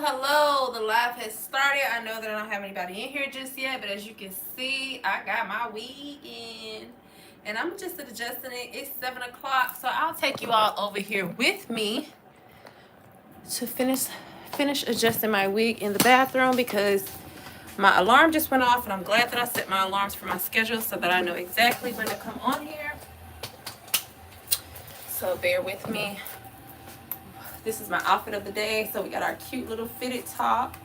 Hello. The live has started. I know that I don't have anybody in here just yet, but as you can see, I got my wig in. And I'm just adjusting it. It's 7 o'clock, so I'll take you all over here with me to finish adjusting my wig in the bathroom because my alarm just went off, and I'm glad that I set my alarms for my schedule so that I know exactly when to come on here. So bear with me. This is my outfit of the day. So we got our cute little fitted top.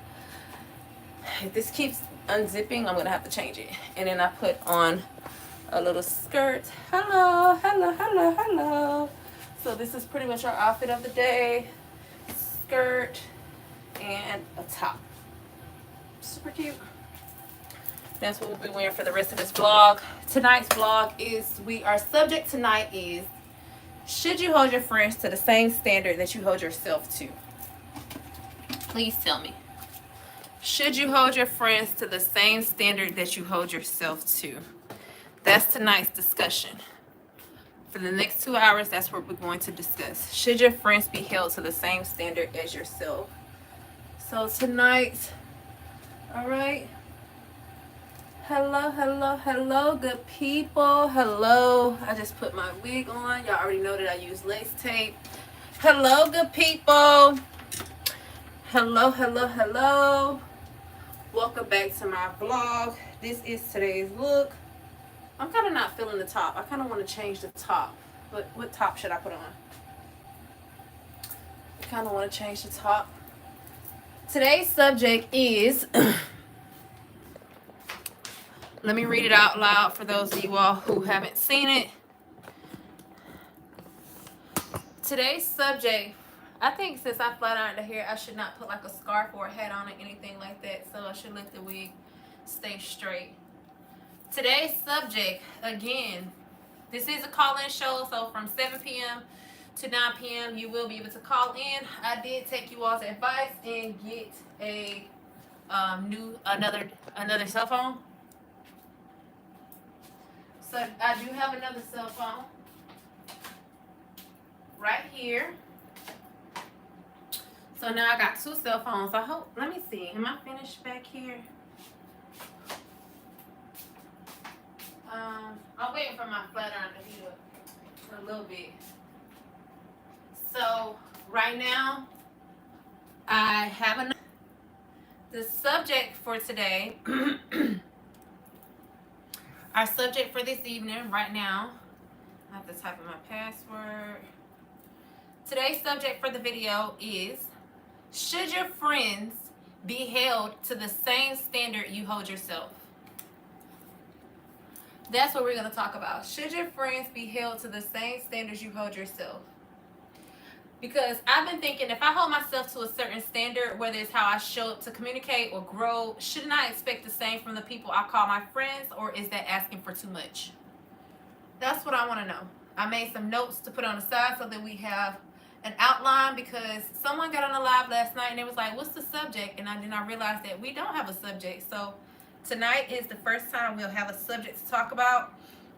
If this keeps unzipping, I'm gonna have to change it. And then I put on a little skirt. Hello, hello, hello, hello. So this is pretty much our outfit of the day. Skirt and a top. Super cute. That's what we'll be wearing for the rest of this vlog. Tonight's vlog is, our subject tonight is, should you hold your friends to the same standard that you hold yourself to? Please tell me. Should you hold your friends to the same standard that you hold yourself to? That's tonight's discussion. For the next 2 hours, that's what we're going to discuss. Should your friends be held to the same standard as yourself? So tonight, all right. Hello, hello, hello, good people. Hello. I just put my wig on. Y'all already know that I use lace tape. Hello, good people. Hello, hello, hello. Welcome back to my vlog. This is today's look. I'm kind of not feeling the top. I kind of want to change the top. But what top should I put on? I kind of want to change the top. Today's subject is... Let me read it out loud for those of you all who haven't seen it. Today's subject, I think since I flat ironed the hair, I should not put like a scarf or a hat on it, anything like that. So I should let the wig stay straight. Today's subject, again, this is a call-in show. So from 7 p.m. to 9 p.m. you will be able to call in. I did take you all's advice and get a another cell phone. So I do have another cell phone right here. So now I got 2 cell phones. I hope, let me see, am I finished back here? I'm waiting for my flat iron to heat up a little bit. So right now I have the subject for today. Our subject for this evening, right now, I have to type in my password. Today's subject for the video is, should your friends be held to the same standard you hold yourself? That's what we're going to talk about. Should your friends be held to the same standards you hold yourself? Because I've been thinking, if I hold myself to a certain standard, whether it's how I show up to communicate or grow, shouldn't I expect the same from the people I call my friends, or is that asking for too much? That's what I want to know. I made some notes to put on the side so that we have an outline, because someone got on the live last night and it was like, what's the subject? And then I realized that we don't have a subject. So tonight is the first time we'll have a subject to talk about.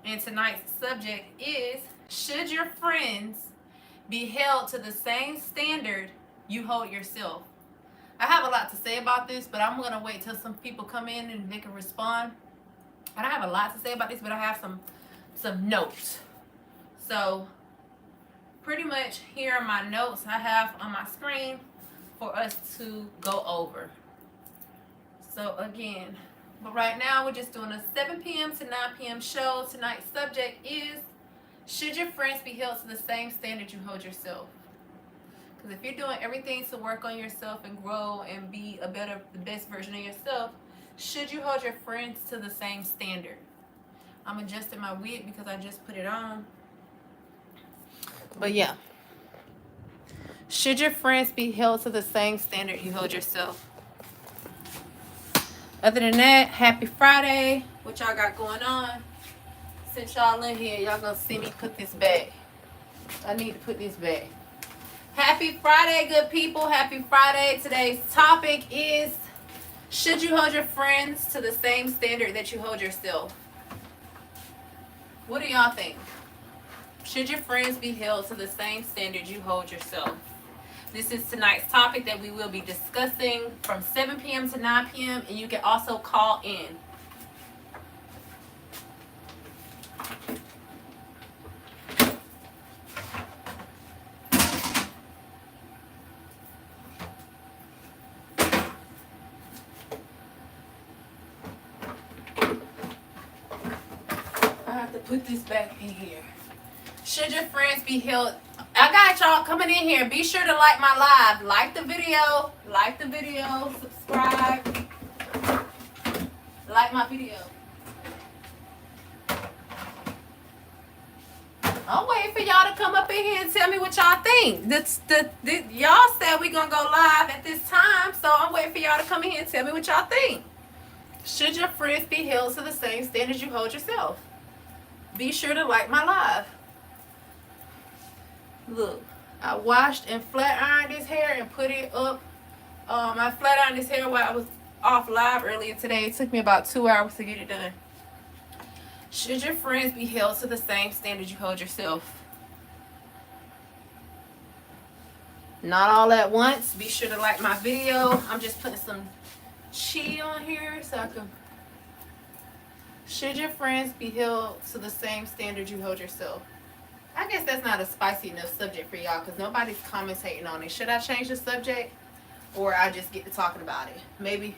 And tonight's subject is, should your friends be held to the same standard you hold yourself? I have a lot to say about this, but I'm going to wait till some people come in and they can respond. I don't have a lot to say about this, but I have some notes. So pretty much here are my notes I have on my screen for us to go over. So again, but right now we're just doing a 7 p.m. to 9 p.m. show. Tonight's subject is, should your friends be held to the same standard you hold yourself? Because if you're doing everything to work on yourself and grow and be the best version of yourself, should you hold your friends to the same standard? I'm adjusting my wig because I just put it on. But yeah. Should your friends be held to the same standard you hold yourself? Other than that, happy Friday. What y'all got going on? Since y'all in here, y'all gonna see me put this back. I need to put this back. Happy Friday, good people. Happy Friday. Today's topic is, should you hold your friends to the same standard that you hold yourself? What do y'all think? Should your friends be held to the same standard you hold yourself? This is tonight's topic that we will be discussing from 7 p.m. to 9 p.m. and you can also call in. Put this back in here. Should your friends be held? I got y'all coming in here. Be sure to like my live. Like the video. Like the video. Subscribe. Like my video. I'm waiting for y'all to come up in here and tell me what y'all think. Y'all said we gonna go live at this time, so I'm waiting for y'all to come in here and tell me what y'all think. Should your friends be held to the same standards you hold yourself? Be sure to like my live. Look, I washed and flat ironed this hair and put it up. I flat ironed this hair while I was off live earlier today. It took me about 2 hours to get it done. Should your friends be held to the same standards you hold yourself? Not all at once. Be sure to like my video. I'm just putting some chi on here so I can. Should your friends be held to the same standard you hold yourself? I guess that's not a spicy enough subject for y'all because nobody's commentating on it. Should I change the subject or I just get to talking about it? Maybe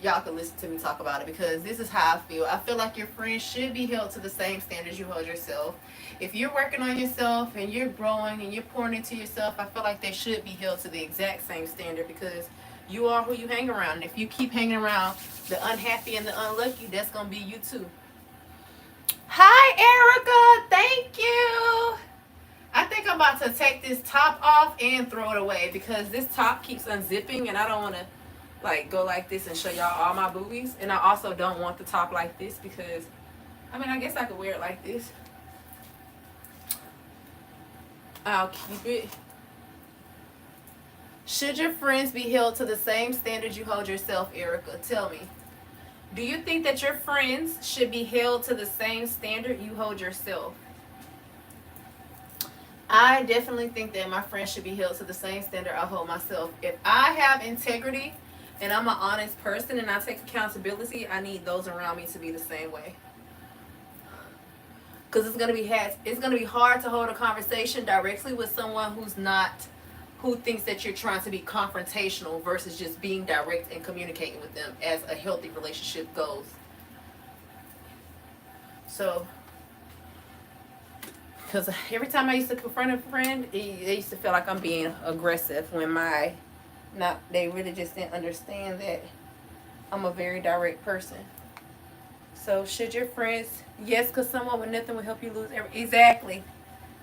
y'all can listen to me talk about it because this is how I feel. I feel like your friends should be held to the same standards you hold yourself. If you're working on yourself and you're growing and you're pouring into yourself, I feel like they should be held to the exact same standard because you are who you hang around. And if you keep hanging around the unhappy and the unlucky, that's going to be you too. Hi, Erica. Thank you. I think I'm about to take this top off and throw it away because this top keeps unzipping and I don't want to like go like this and show y'all all my boobies. And I also don't want the top like this because, I mean, I guess I could wear it like this. I'll keep it. Should your friends be held to the same standards you hold yourself, Erica? Tell me. Do you think that your friends should be held to the same standard you hold yourself? I definitely think that my friends should be held to the same standard I hold myself. If I have integrity and I'm an honest person and I take accountability, I need those around me to be the same way. Because it's gonna be hard to hold a conversation directly with someone who thinks that you're trying to be confrontational versus just being direct and communicating with them as a healthy relationship goes. So, because every time I used to confront a friend, they used to feel like I'm being aggressive when they really just didn't understand that I'm a very direct person. So, should your friends, yes, because someone with nothing will help you lose everything.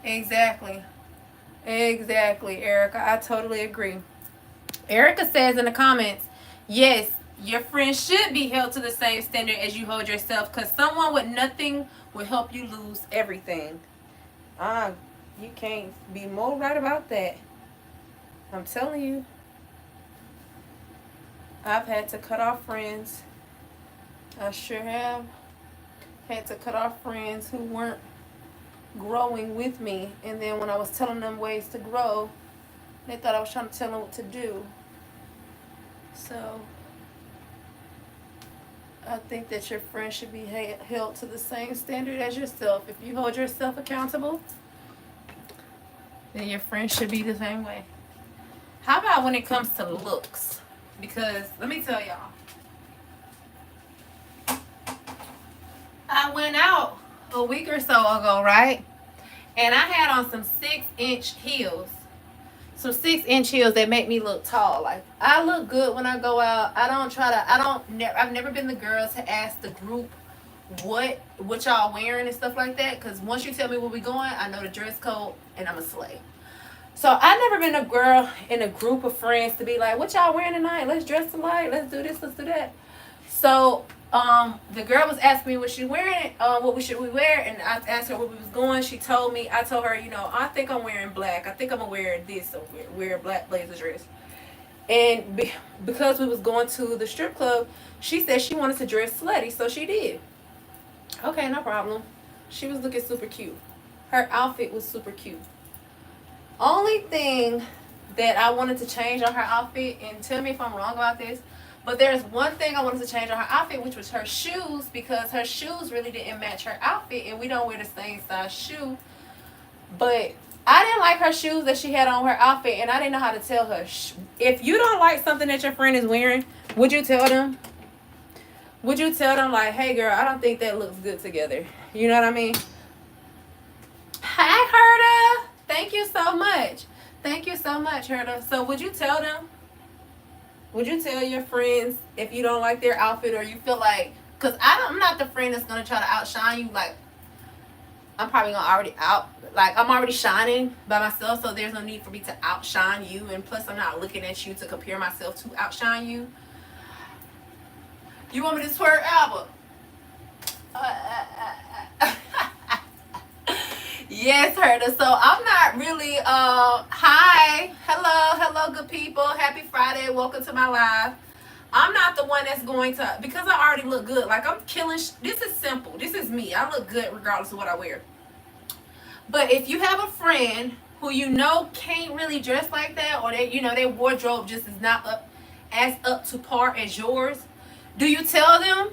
Exactly, Erica. I totally agree. Erica says in the comments, yes, your friends should be held to the same standard as you hold yourself because someone with nothing will help you lose everything. You can't be more right about that. I'm telling you. I've had to cut off friends. I sure have. Had to cut off friends who weren't growing with me, and then when I was telling them ways to grow, they thought I was trying to tell them what to do. So I think that your friend should be held to the same standard as yourself. If you hold yourself accountable, then your friend should be the same way. How about when it comes to looks? Because let me tell y'all, I went out a week or so ago, right? And I had on some 6-inch heels. Some 6-inch heels that make me look tall. Like, I look good when I go out. I've never been the girl to ask the group what y'all wearing and stuff like that. Because once you tell me where we going, I know the dress code and I'm a slay. So I've never been a girl in a group of friends to be like, what y'all wearing tonight? Let's dress alike. Let's do this. Let's do that. So the girl was asking me what she wearing, what should we wear, and I asked her where we was going. She told me, I told her, I think I'm wearing black. I think I'm gonna wear this, or wear a black blazer dress. And because we was going to the strip club, she said she wanted to dress slutty, so she did. Okay, no problem. She was looking super cute. Her outfit was super cute. Only thing that I wanted to change on her outfit, and tell me if I'm wrong about this, but there's one thing I wanted to change on her outfit, which was her shoes, because her shoes really didn't match her outfit, and we don't wear the same size shoe. But I didn't like her shoes that she had on her outfit, and I didn't know how to tell her. If you don't like something that your friend is wearing, would you tell them? Would you tell them, like, hey, girl, I don't think that looks good together? You know what I mean? Hi, Herda. Thank you so much. Thank you so much, Herda. So would you tell them? Would you tell your friends if you don't like their outfit, or you feel like, because I'm not the friend that's going to try to outshine you. Like, I'm probably going to I'm already shining by myself, so there's no need for me to outshine you. And plus, I'm not looking at you to compare myself to outshine you. You want me to twerk, Albert? Yes, Herda. So I'm not really, hi, hello, good people. Happy Friday. Welcome to my live. I'm not the one that's going to, because I already look good. Like, I'm killing, this is simple. This is me. I look good regardless of what I wear. But if you have a friend who you know can't really dress like that, or they, their wardrobe just is not up to par as yours, do you tell them?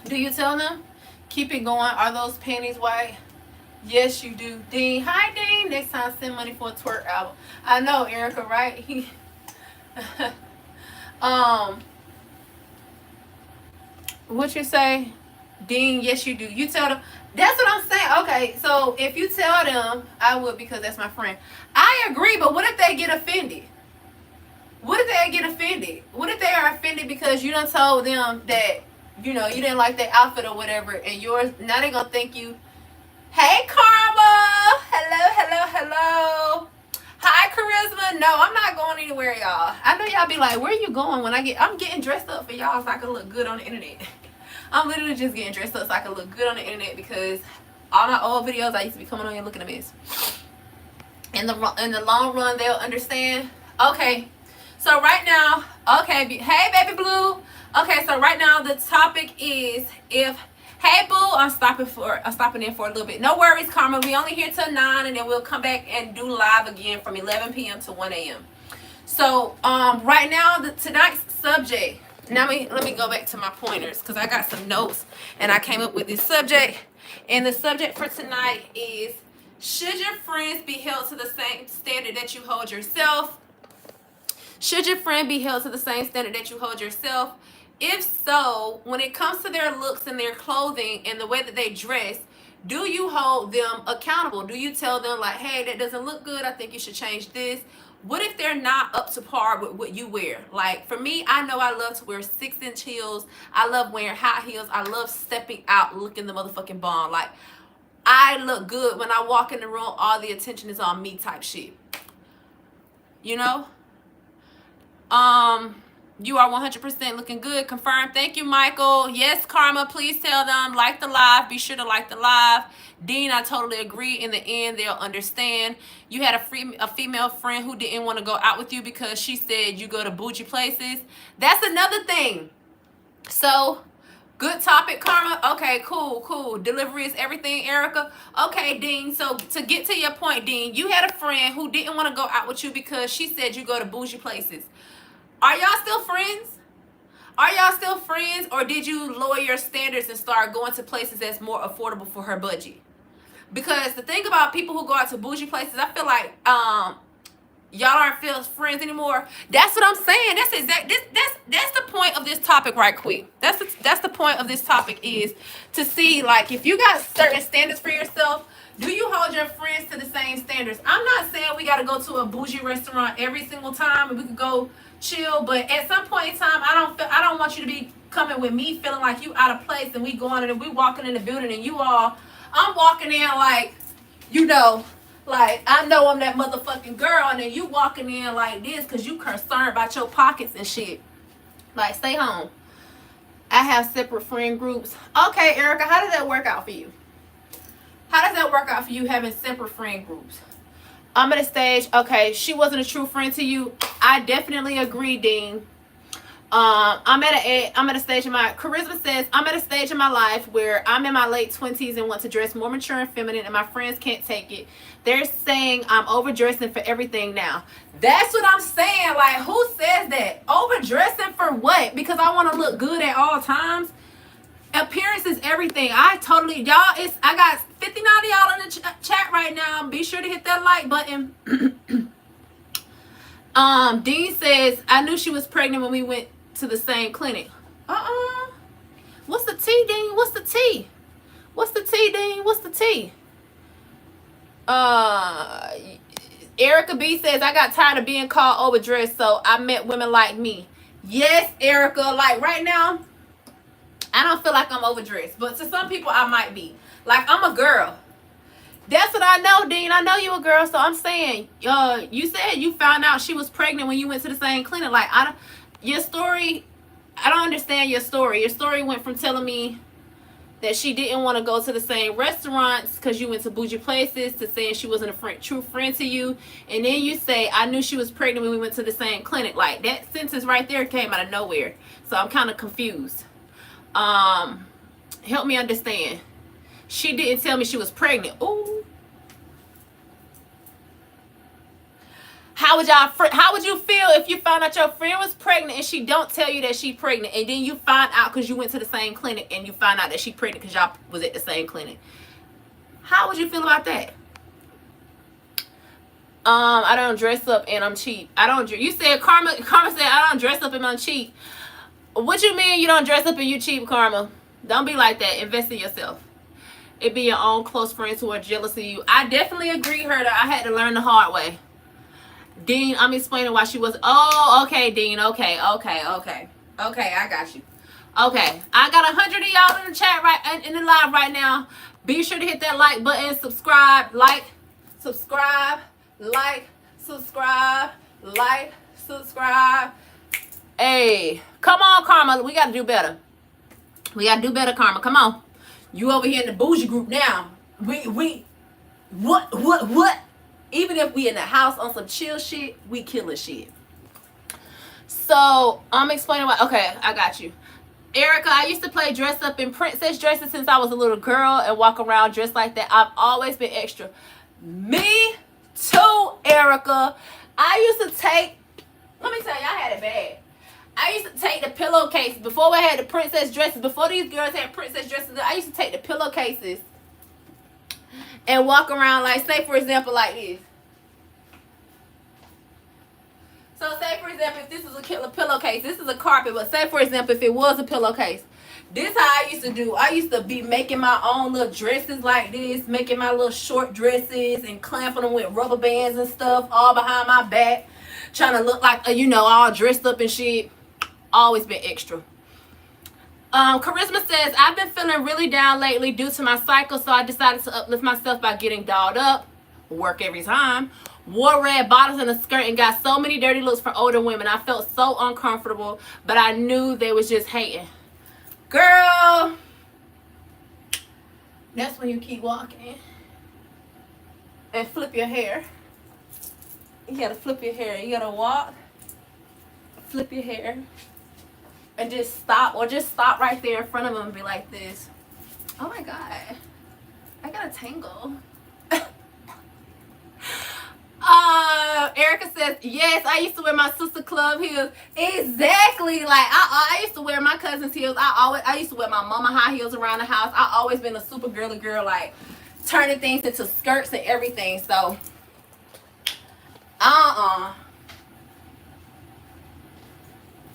Do you tell them? Keep it going. Are those panties white? Yes, you do. Dean. Hi, Dean. Next time, send money for a twerk album. I know, Erica, right? What you say? Dean, yes, you do. You tell them. That's what I'm saying. Okay, so if you tell them, I would, because that's my friend. I agree, but what if they get offended? What if they get offended? What if they are offended because you done told them that, you didn't like their outfit or whatever, and yours, now they gonna think you, hey, Karma. Hello. Hi, Charisma. No, I'm not going anywhere, y'all. I know y'all be like, where are you going when I'm getting dressed up for y'all so I can look good on the internet. I'm literally just getting dressed up so I can look good on the internet, because all my old videos, I used to be coming on here looking a mess. In the long run, they'll understand. Okay, so right now, hey, baby blue. Okay, so right now the topic is hey boo, I'm stopping in for a little bit. No worries, Karma. We only here till 9, and then we'll come back and do live again from 11 p.m. to 1 a.m. So right now, tonight's subject. Now let me go back to my pointers, because I got some notes and I came up with this subject. And the subject for tonight is, should your friends be held to the same standard that you hold yourself? Should your friend be held to the same standard that you hold yourself? If so, when it comes to their looks and their clothing and the way that they dress, do you hold them accountable? Do you tell them, like, hey, that doesn't look good, I think you should change this? What if they're not up to par with what you wear? Like, for me, I know I love to wear 6-inch heels. I love wearing high heels. I love stepping out looking the motherfucking bomb. Like, I look good when I walk in the room. All the attention is on me type shit. You know? You are 100% looking good. Confirmed. Thank you, Michael. Yes, Karma. Please tell them, like the live. Be sure to like the live. Dean, I totally agree. In the end, they'll understand. You had a female friend who didn't want to go out with you because she said you go to bougie places. That's another thing. So, good topic, Karma. Okay, cool. Delivery is everything, Erica. Okay, Dean. So, to get to your point, Dean, you had a friend who didn't want to go out with you because she said you go to bougie places. Are y'all still friends? Are y'all still friends, or did you lower your standards and start going to places that's more affordable for her budget? Because the thing about people who go out to bougie places, I feel like y'all aren't feel friends anymore. That's what I'm saying. That's the point of this topic right quick. That's the point of this topic, is to see, like, if you got certain standards for yourself, do you hold your friends to the same standards? I'm not saying we got to go to a bougie restaurant every single time and we could go chill, but at some point in time, I don't want you to be coming with me feeling like you out of place, and we going and we walking in the building and I'm walking in like, like, I know I'm that motherfucking girl, and then you walking in like this because you concerned about your pockets and shit. Like, stay home. I have separate friend groups. Okay, Erica, how does that work out for you? How does that work out for you, having separate friend groups? I'm at a stage, okay, she wasn't a true friend to you. I definitely agree, Dean. I'm at a stage in my Charisma says I'm at a stage in my life where I'm in my late 20s and want to dress more mature and feminine, and my friends can't take it. They're saying I'm overdressing for everything now. That's what I'm saying. Like, who says that? Overdressing for what? Because I want to look good at all times. Appearance is everything. I got 59 of y'all in the chat right now. Be sure to hit that like button. Dean says I knew she was pregnant when we went to the same clinic. What's the tea, Dean? What's the tea? What's the tea, Dean? What's the tea? Erica B says I got tired of being called overdressed, so I met women like me. Yes, Erica. Like right now, I don't feel like I'm overdressed, but to some people I might be. Like, I'm a girl. That's what I know, Dean. I know you a girl, so I'm saying, you said you found out she was pregnant when you went to the same clinic. Like, your story, I don't understand your story. Your story went from telling me that she didn't want to go to the same restaurants because you went to bougie places to saying she wasn't a true friend to you. And then you say, I knew she was pregnant when we went to the same clinic. Like, that sentence right there came out of nowhere. So I'm kind of confused. Help me understand. She didn't tell me she was pregnant. Ooh. How would you feel if you found out your friend was pregnant and she don't tell you that she pregnant, and then you find out because you went to the same clinic and you find out that she pregnant because y'all was at the same clinic? How would you feel about that? I don't dress up and I'm cheap. You said Karma said I don't dress up and I'm cheap. What you mean you don't dress up and you cheap, Karma? Don't be like that. Invest in yourself. It be your own close friends who are jealous of you. I definitely agree, Herda. I had to learn the hard way. Dean, I'm explaining why she was. Oh, okay, Dean. Okay, I got you. Okay, I got 100 of y'all in the chat in the live right now. Be sure to hit that like button, subscribe. Hey, come on, Karma. We gotta do better. Karma. Come on. You over here in the bougie group now. What? Even if we in the house on some chill shit, we killing shit. So, I'm explaining why. Okay, I got you. Erica, I used to play dress up in princess dresses since I was a little girl and walk around dressed like that. I've always been extra. Me too, Erica. Let me tell you, I had it bad. I used to take the pillowcase before we had the princess dresses. Before these girls had princess dresses, I used to take the pillowcases and walk around, like, say for example, like this. So say for example, if this was a pillowcase, this is a carpet, but say for example, if it was a pillowcase, this how I used to do. I used to be making my own little dresses like this, making my little short dresses and clamping them with rubber bands and stuff all behind my back, trying to look like, all dressed up and shit. Always been extra. Charisma says, I've been feeling really down lately due to my cycle, so I decided to uplift myself by getting dolled up. Work every time. Wore red bottoms and a skirt and got so many dirty looks from older women. I felt so uncomfortable, but I knew they was just hating. Girl, that's when you keep walking and flip your hair. You gotta flip your hair. You gotta walk, flip your hair, and just stop, or just stop right there in front of them and be like this. Oh my God, I got a tangle. Erica says, yes, I used to wear my sister club heels. Exactly. Like, I used to wear my cousin's heels. I used to wear my mama high heels around the house. I always been a super girly girl, like turning things into skirts and everything. So,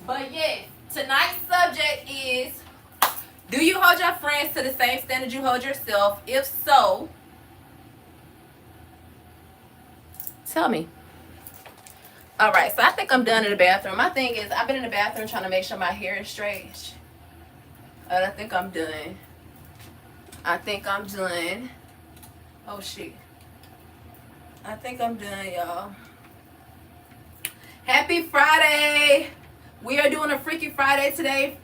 But yes, tonight's subject is, do you hold your friends to the same standard you hold yourself? If so, tell me. All right, so I think I'm done in the bathroom. My thing is, I've been in the bathroom trying to make sure my hair is straight. And I think I'm done. Oh, shit. I think I'm done, y'all. Happy Friday. We are doing a Freaky Friday tonight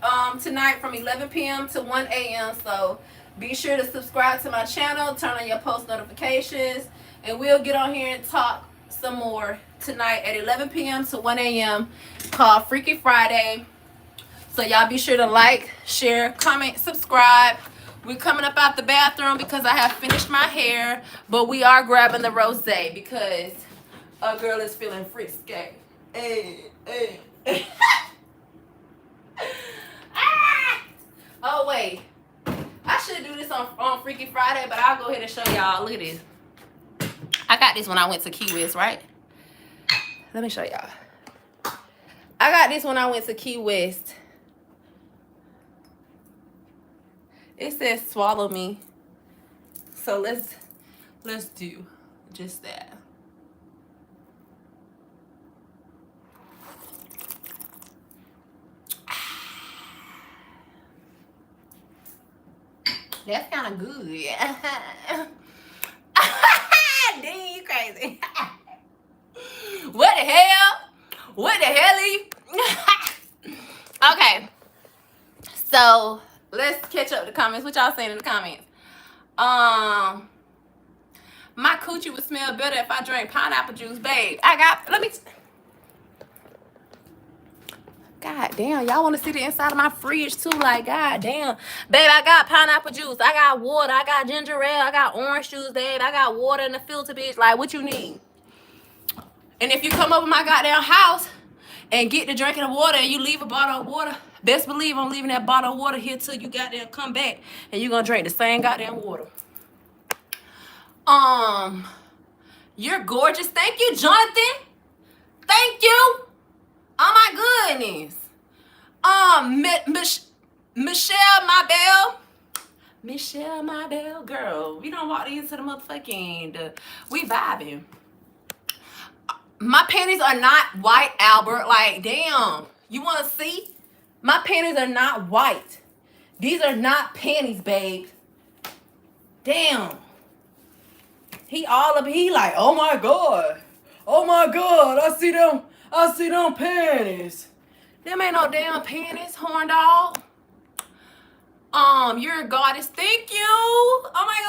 from 11 p.m. to 1 a.m. So be sure to subscribe to my channel, turn on your post notifications, and we'll get on here and talk some more tonight at 11 p.m. to 1 a.m. called Freaky Friday. So y'all be sure to like, share, comment, subscribe. We're coming up out the bathroom because I have finished my hair, but we are grabbing the rosé because a girl is feeling frisky. Hey, hey. Ah! Oh wait, I should do this on Freaky Friday, but I'll go ahead and show y'all. Look at this. I got this when I went to Key West, right? Let me show y'all. I got this when I went to Key West. It says swallow me. So let's do just that. That's kind of good. Dang, you crazy. What the hell? What the helly? Okay. So let's catch up the comments. What y'all saying in the comments? My coochie would smell better if I drank pineapple juice, babe. God damn, y'all want to see the inside of my fridge too? Like, god damn. Babe, I got pineapple juice. I got water. I got ginger ale. I got orange juice, babe. I got water in the filter, bitch. Like, what you need? And if you come over my goddamn house and get the drinking of water and you leave a bottle of water, best believe I'm leaving that bottle of water here till you goddamn come back and you're gonna drink the same goddamn water. You're gorgeous. Thank you, Jonathan. Thank you. Oh my goodness. Michelle Mabel, girl. We don't walk into the motherfucking. We vibing. My panties are not white, Albert. Like, damn. You want to see? My panties are not white. These are not panties, babe. Damn. He like, oh my god. Oh my god, I see them panties. Them ain't no damn panties, horn dog. You're a goddess. Thank you. Oh my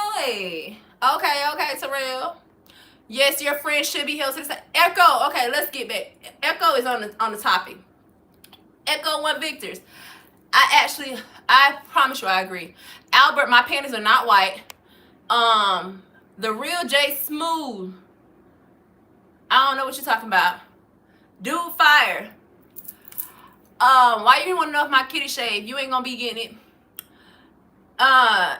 god. Okay, Terrell. Yes, your friend should be held to the side. Echo. Okay, let's get back. Echo is on the topic. Echo One Victors. I promise you I agree. Albert, my panties are not white. The real J Smooth. I don't know what you're talking about. Dude, fire. Why you want to know if my kitty shave? You ain't gonna be getting it.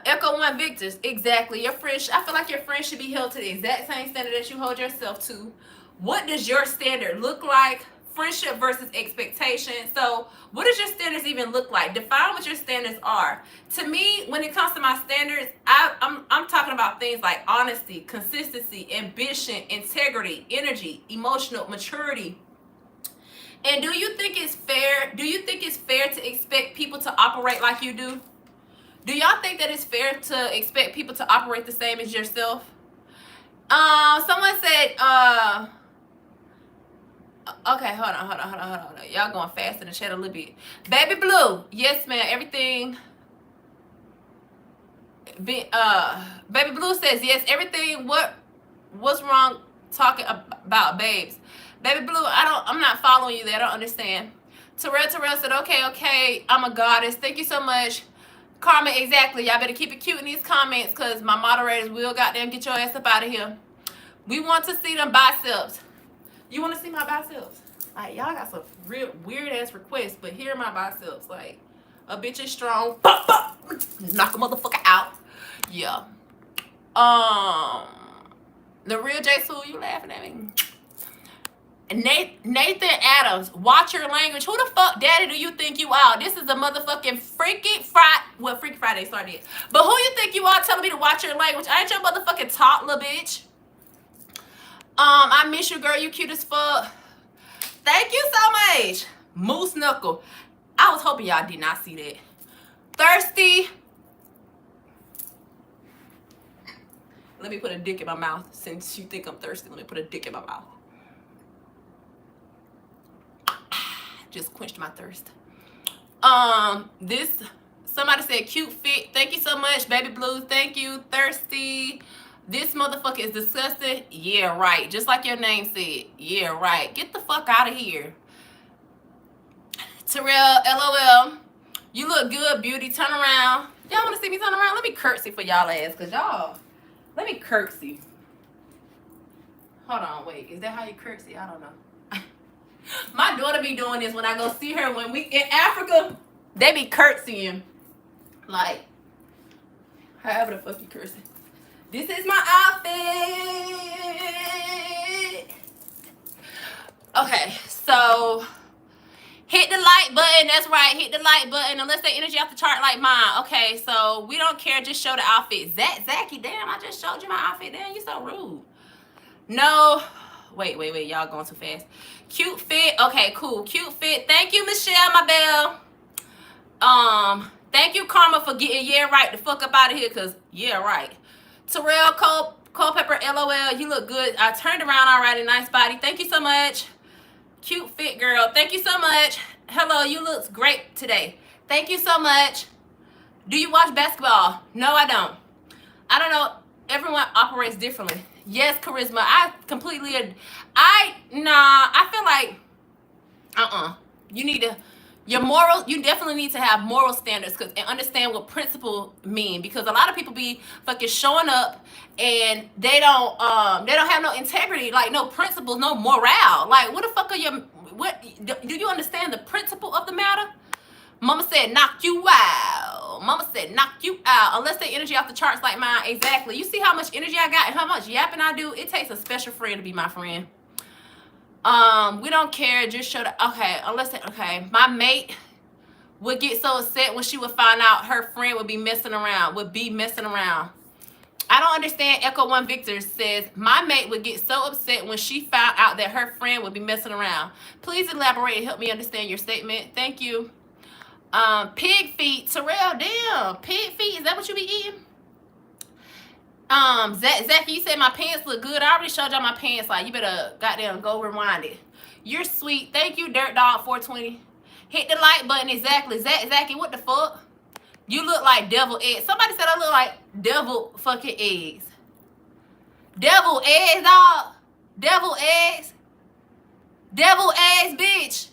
Echo One Victors. Exactly. Your friend. I feel like your friend should be held to the exact same standard that you hold yourself to. What does your standard look like? Friendship versus expectation. So what does your standards even look like? Define what your standards are. To me, when it comes to my standards, I'm talking about things like honesty, consistency, ambition, integrity, energy, emotional maturity. And do you think it's fair? Do you think it's fair to expect people to operate like you do? Do y'all think that it's fair to expect people to operate the same as yourself? Someone said, okay, hold on. Y'all going fast in the chat a little bit. Baby Blue, yes, ma'am. Everything. Baby Blue says yes. Everything. What's wrong talking about babes? Baby Blue, I'm not following you there. I don't understand. Terrell said, okay. I'm a goddess. Thank you so much. Karma, exactly. Y'all better keep it cute in these comments because my moderators will goddamn get your ass up out of here. We want to see them biceps. You want to see my biceps? Like, y'all got some real weird ass requests, but here are my biceps. Like, a bitch is strong. Knock a motherfucker out. Yeah. The real J Sue, you laughing at me? Nathan Adams, watch your language. Who the fuck daddy do you think you are? This is a motherfucking Freaky Friday. Well, Freaky Friday started. But who you think you are telling me to watch your language? I ain't your motherfucking talk, little bitch. I miss you, girl. You cute as fuck. Thank you so much. Moose Knuckle. I was hoping y'all did not see that. Thirsty. Let me put a dick in my mouth. Since you think I'm thirsty, let me put a dick in my mouth. Just quenched my thirst. Somebody said cute fit. Thank you so much, Baby Blue. Thank you. Thirsty. This motherfucker is disgusting. Yeah, right. Just like your name said. Yeah, right. Get the fuck out of here. Terrell, LOL. You look good, beauty. Turn around. Y'all want to see me turn around? Let me curtsy for y'all ass, because y'all... Let me curtsy. Hold on, wait. Is that how you curtsy? I don't know. My daughter be doing this when I go see her. When we in Africa, they be curtsying. Like, however the fuck you curtsy. This is my outfit. Okay, so... Hit the like button. That's right. Hit the like button. Unless they energy off the chart like mine. Okay, so we don't care. Just show the outfit. Zachy, damn, I just showed you my outfit. Damn, you so rude. No. Wait. Y'all going too fast. Cute fit. Okay, cool. Cute fit. Thank you, Michelle, my belle. Thank you, Karma, for getting right the fuck up out of here, because right. Terrell Culpepper, LOL. You look good. I turned around already. Nice body. Thank you so much. Cute fit girl. Thank you so much. Hello, you look great today. Thank you so much. Do you watch basketball? No, I don't. I don't know. Everyone operates differently. Yes, Charisma. I completely... I feel like... You need to... Your moral... You definitely need to have moral standards and understand what principle mean. Because a lot of people be fucking showing up and they don't have no integrity, like no principles, no morale. Like, what the fuck are your... What do you understand the principle of the matter? Mama said knock you out. Mama said knock you out. Unless they energy off the charts like mine. Exactly. You see how much energy I got and how much yapping I do? It takes a special friend to be my friend. We don't care. Just show the... Okay, okay. My mate would get so upset when she would find out her friend would be messing around. I don't understand. Echo One Victor says, my mate would get so upset when she found out that her friend would be messing around. Please elaborate and help me understand your statement. Thank you. Pig feet. Terrell, damn. Pig feet, is that what you be eating? Zachy, you said my pants look good. I already showed y'all my pants. Like, you better goddamn go rewind it. You're sweet. Thank you, Dirt Dog 420. Hit the like button. Exactly. Zachy, what the fuck? You look like devil eggs. Somebody said I look like devil fucking eggs. Devil eggs, dog. Devil eggs. Devil eggs, bitch.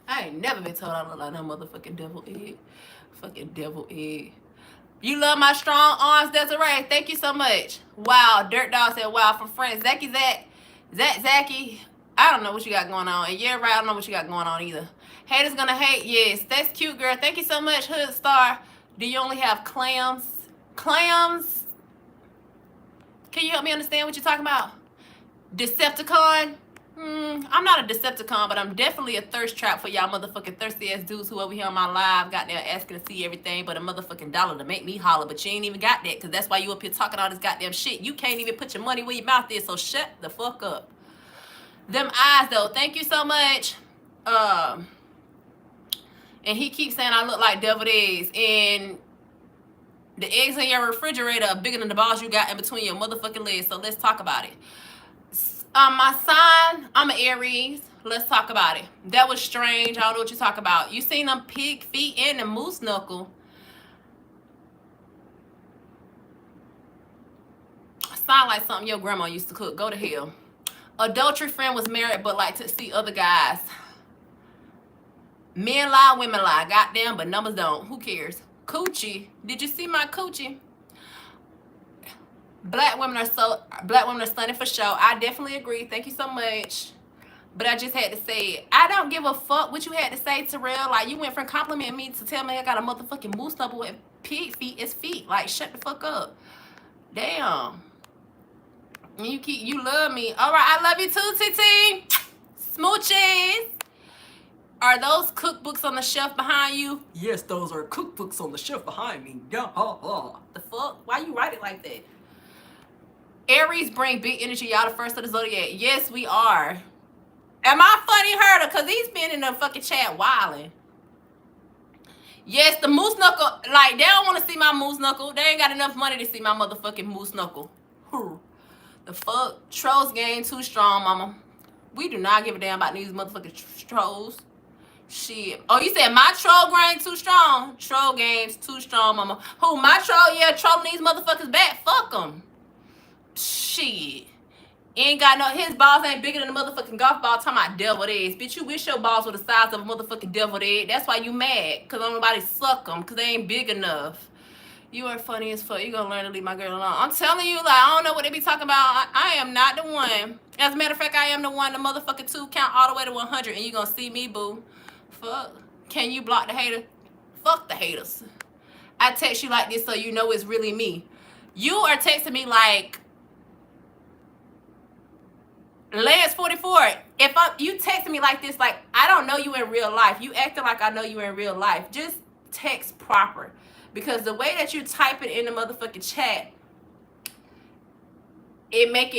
I ain't never been told I look like no motherfucking devil egg. Fucking devil egg. You love my strong arms, Desiree. Thank you so much. Wow, Dirt Dog said, wow, from friends. Zachy, Zachy. I don't know what you got going on. And yeah, right, I don't know what you got going on either. Haters gonna hate. Yes, that's cute, girl. Thank you so much, Hood Star. Do you only have clams? Clams? Can you help me understand what you're talking about? Decepticon? I'm not a Decepticon, but I'm definitely a thirst trap for y'all motherfucking thirsty ass dudes who over here on my live got there asking to see everything but a motherfucking dollar to make me holler. But you ain't even got that, because that's why you up here talking all this goddamn shit. You can't even put your money where your mouth is, so shut the fuck up. Them eyes, though. Thank you so much. And he keeps saying I look like deviled eggs. And the eggs in your refrigerator are bigger than the balls you got in between your motherfucking legs. So let's talk about it. My sign, I'm an Aries. Let's talk about it. That was strange. I don't know what you're talking about. You seen them pig feet and the moose knuckle. Sound like something your grandma used to cook. Go to hell. Adultery friend was married but like to see other guys. Men lie, women lie. Goddamn, but numbers don't. Who cares? Coochie. Did you see my coochie? Black women are stunning for sure. I definitely agree. Thank you so much. But I just had to say it. I don't give a fuck what you had to say, Terrell. Like, you went from complimenting me to tell me I got a motherfucking moose knuckle with pig feet is feet. Like, shut the fuck up. Damn. You love me. All right, I love you too, TT. Smooches. Are those cookbooks on the shelf behind you? Yes, those are cookbooks on the shelf behind me. Yeah, The fuck? Why you write it like that? Aries bring big energy. Y'all the first of the zodiac. Yes, we are. Am I funny, Herder? Because he's been in the fucking chat wilding. Yes, the moose knuckle. Like, they don't want to see my moose knuckle. They ain't got enough money to see my motherfucking moose knuckle. The fuck? Trolls game too strong, mama. We do not give a damn about these motherfucking trolls. Shit. Oh, you said my troll game too strong? Troll game's too strong, mama. Who, my troll? Yeah, trolling these motherfuckers back. Fuck them. Shit. Ain't got no, his balls ain't bigger than a motherfucking golf ball. Talking about deviled eggs. Bitch, you wish your balls were the size of a motherfucking deviled egg. That's why you mad. Because nobody suck them. Because they ain't big enough. You are funny as fuck. You gonna learn to leave my girl alone. I'm telling you, like, I don't know what they be talking about. I am not the one. As a matter of fact, I am the one. The motherfucking 2 count all the way to 100. And you gonna see me, boo. Fuck. Can you block the hater? Fuck the haters. I text you like this so you know it's really me. You are texting me like Lance 44. If you texting me like this, like I don't know you in real life. You acting like I know you in real life. Just text proper. Because the way that you type it in the motherfucking chat, it make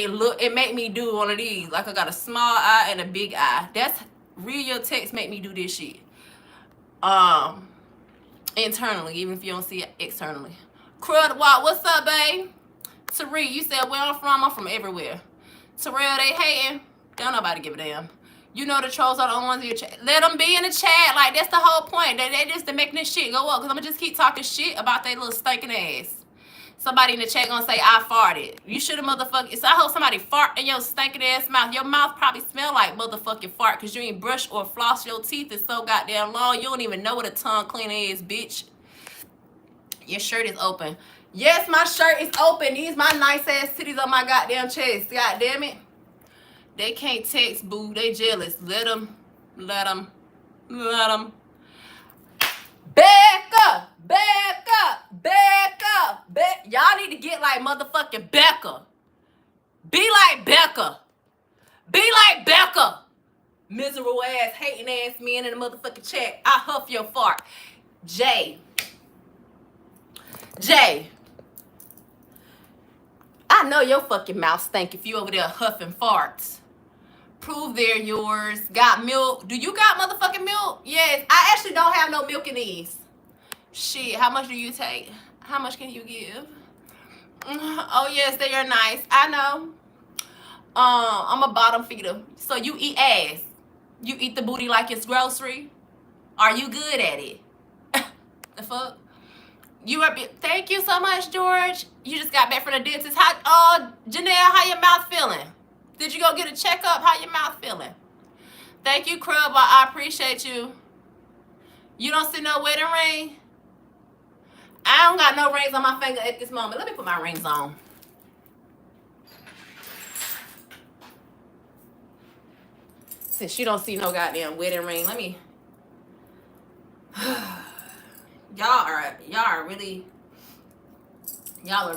me do one of these. Like I got a small eye and a big eye. That's real. Your text make me do this shit. Internally, even if you don't see it externally. Crud Walk, what's up, babe? Tariq, you said where I'm from everywhere. Terrell, they hating. Don't nobody give a damn. You know the trolls are the only ones in your chat. Let them be in the chat. Like, that's the whole point. They just making this shit go up. Because I'm going to just keep talking shit about their little stinking ass. Somebody in the chat going to say, I farted. You should have motherfucking... So I hope somebody fart in your stinking ass mouth. Your mouth probably smell like motherfucking fart. Because you ain't brush or floss your teeth. It's so goddamn long. You don't even know what a tongue cleaner is, bitch. Your shirt is open. Yes, my shirt is open. These my nice ass titties on my goddamn chest. God damn it. They can't text, boo. They jealous. Let them. Back up. Y'all need to get like motherfucking Becca. Be like Becca. Miserable ass, hating ass men in the motherfucking chat. I huff your fart. Jay. I know your fucking mouth stink if you over there huffing farts. Prove they're yours. Got milk. Do you got motherfucking milk? Yes. I actually don't have no milk in these. Shit, how much do you take? How much can you give? Oh, yes, they are nice. I know. I'm a bottom feeder. So you eat ass. You eat the booty like it's grocery. Are you good at it? The fuck? Thank you so much, George. You just got back from the dentist. Janelle, how your mouth feeling? Did you go get a checkup? How your mouth feeling? Thank you, Crub. I appreciate you. You don't see no wedding ring? I don't got no rings on my finger at this moment. Let me put my rings on. Since you don't see no goddamn wedding ring, let me... Y'all are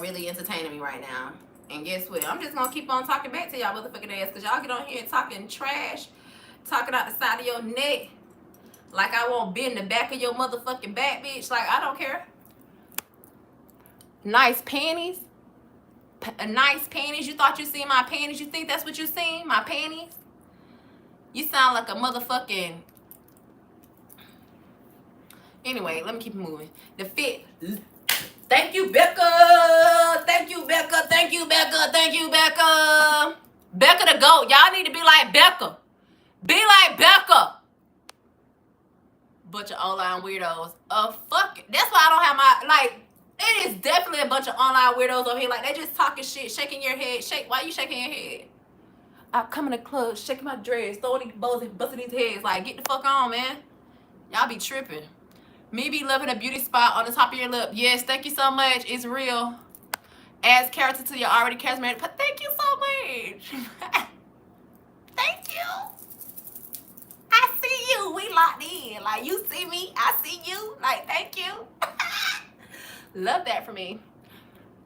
really entertaining me right now. And guess what? I'm just gonna keep on talking back to y'all motherfucking ass, because y'all get on here and talking trash, talking out the side of your neck like I won't bend the back of your motherfucking back, bitch. Like, I don't care. Nice panties. Nice panties. You thought you seen my panties? You think that's what you seen? My panties? You sound like a motherfucking... Anyway, let me keep moving. The fit. Thank you, Becca. Thank you, Becca. Becca the GOAT. Y'all need to be like Becca. Bunch of online weirdos. Fuck it. That's why I don't have my, like, it is definitely a bunch of online weirdos over here. Like, they just talking shit, shaking your head. Why you shaking your head? I come in the club, shaking my dress, throwing these balls and busting these heads. Like, get the fuck on, man. Y'all be tripping. Me be loving a beauty spot on the top of your lip. Yes, thank you so much. It's real. Adds character to your already charismatic. But thank you so much. Thank you. I see you. We locked in. Like, you see me. I see you. Like, thank you. Love that for me.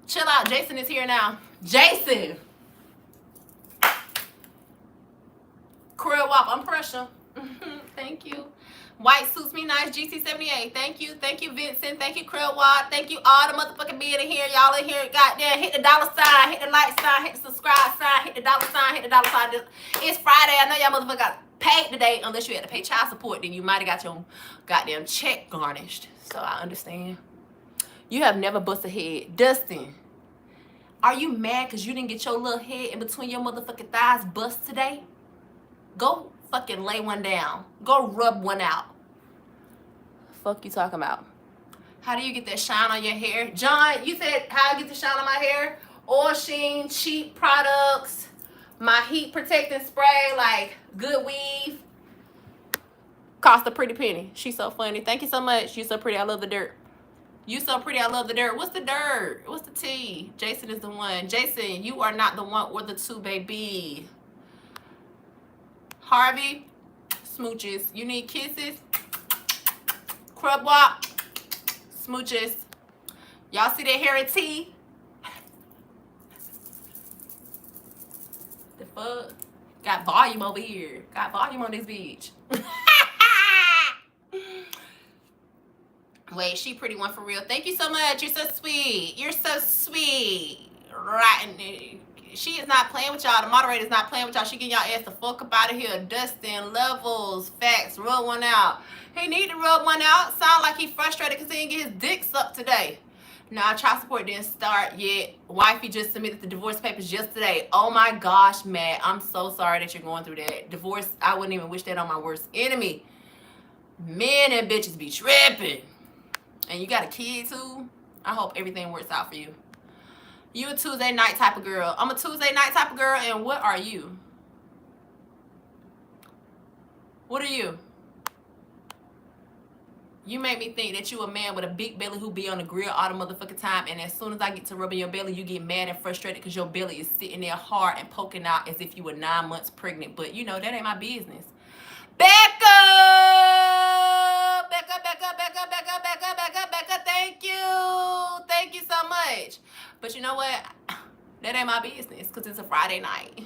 Chill out. Jason is here now. Jason. Krill Wop. I'm pressure. Thank you. White suits me nice. GC78. Thank you. Thank you, Vincent. Thank you, Krill Wop. Thank you, all the motherfucking being in here. Y'all in here. Goddamn. Hit the $, hit the like sign, hit the subscribe sign, hit the $, hit the $. It's Friday. I know y'all motherfuckers got paid today. Unless you had to pay child support, then you might have got your goddamn check garnished. So I understand. You have never busted a head. Dustin, are you mad because you didn't get your little head in between your motherfucking thighs bust today? Go fucking lay one down. Go rub one out. Fuck you talking about? How do you get that shine on your hair? John, you said how I get the shine on my hair? Oil sheen, cheap products, My heat protecting spray, like good weave, cost a pretty penny. She's so funny. Thank you so much. You so pretty. I love the dirt. You so pretty. I love the dirt. What's the dirt? What's the tea? Jason is the one. Jason, you are not the one or the two, baby. Harvey, smooches. You need kisses? Crub walk, smooches. Y'all see that hairy tea? The fuck? Got volume over here. Got volume on this bitch. Wait, she pretty one for real. Thank you so much. You're so sweet. You're so sweet. Right. She is not playing with y'all. The moderator is not playing with y'all. She getting y'all ass the fuck up out of here. Dustin, levels, facts, rub one out. He need to rub one out. Sound like he frustrated because he didn't get his dick sucked today. Nah, child support didn't start yet. Wifey just submitted the divorce papers yesterday. Oh my gosh, Matt. I'm so sorry that you're going through that. Divorce, I wouldn't even wish that on my worst enemy. Men and bitches be tripping. And you got a kid too? I hope everything works out for you. You a Tuesday night type of girl. I'm a Tuesday night type of girl, and what are you? What are you? You make me think that you a man with a big belly who be on the grill all the motherfucking time, and as soon as I get to rubbing your belly, you get mad and frustrated because your belly is sitting there hard and poking out as if you were 9 months pregnant. But you know, that ain't my business. Becca! Becca, Becca, Becca, Becca, Becca, Becca, Becca, thank you. Thank you so much. But you know what? That ain't my business because it's a Friday night.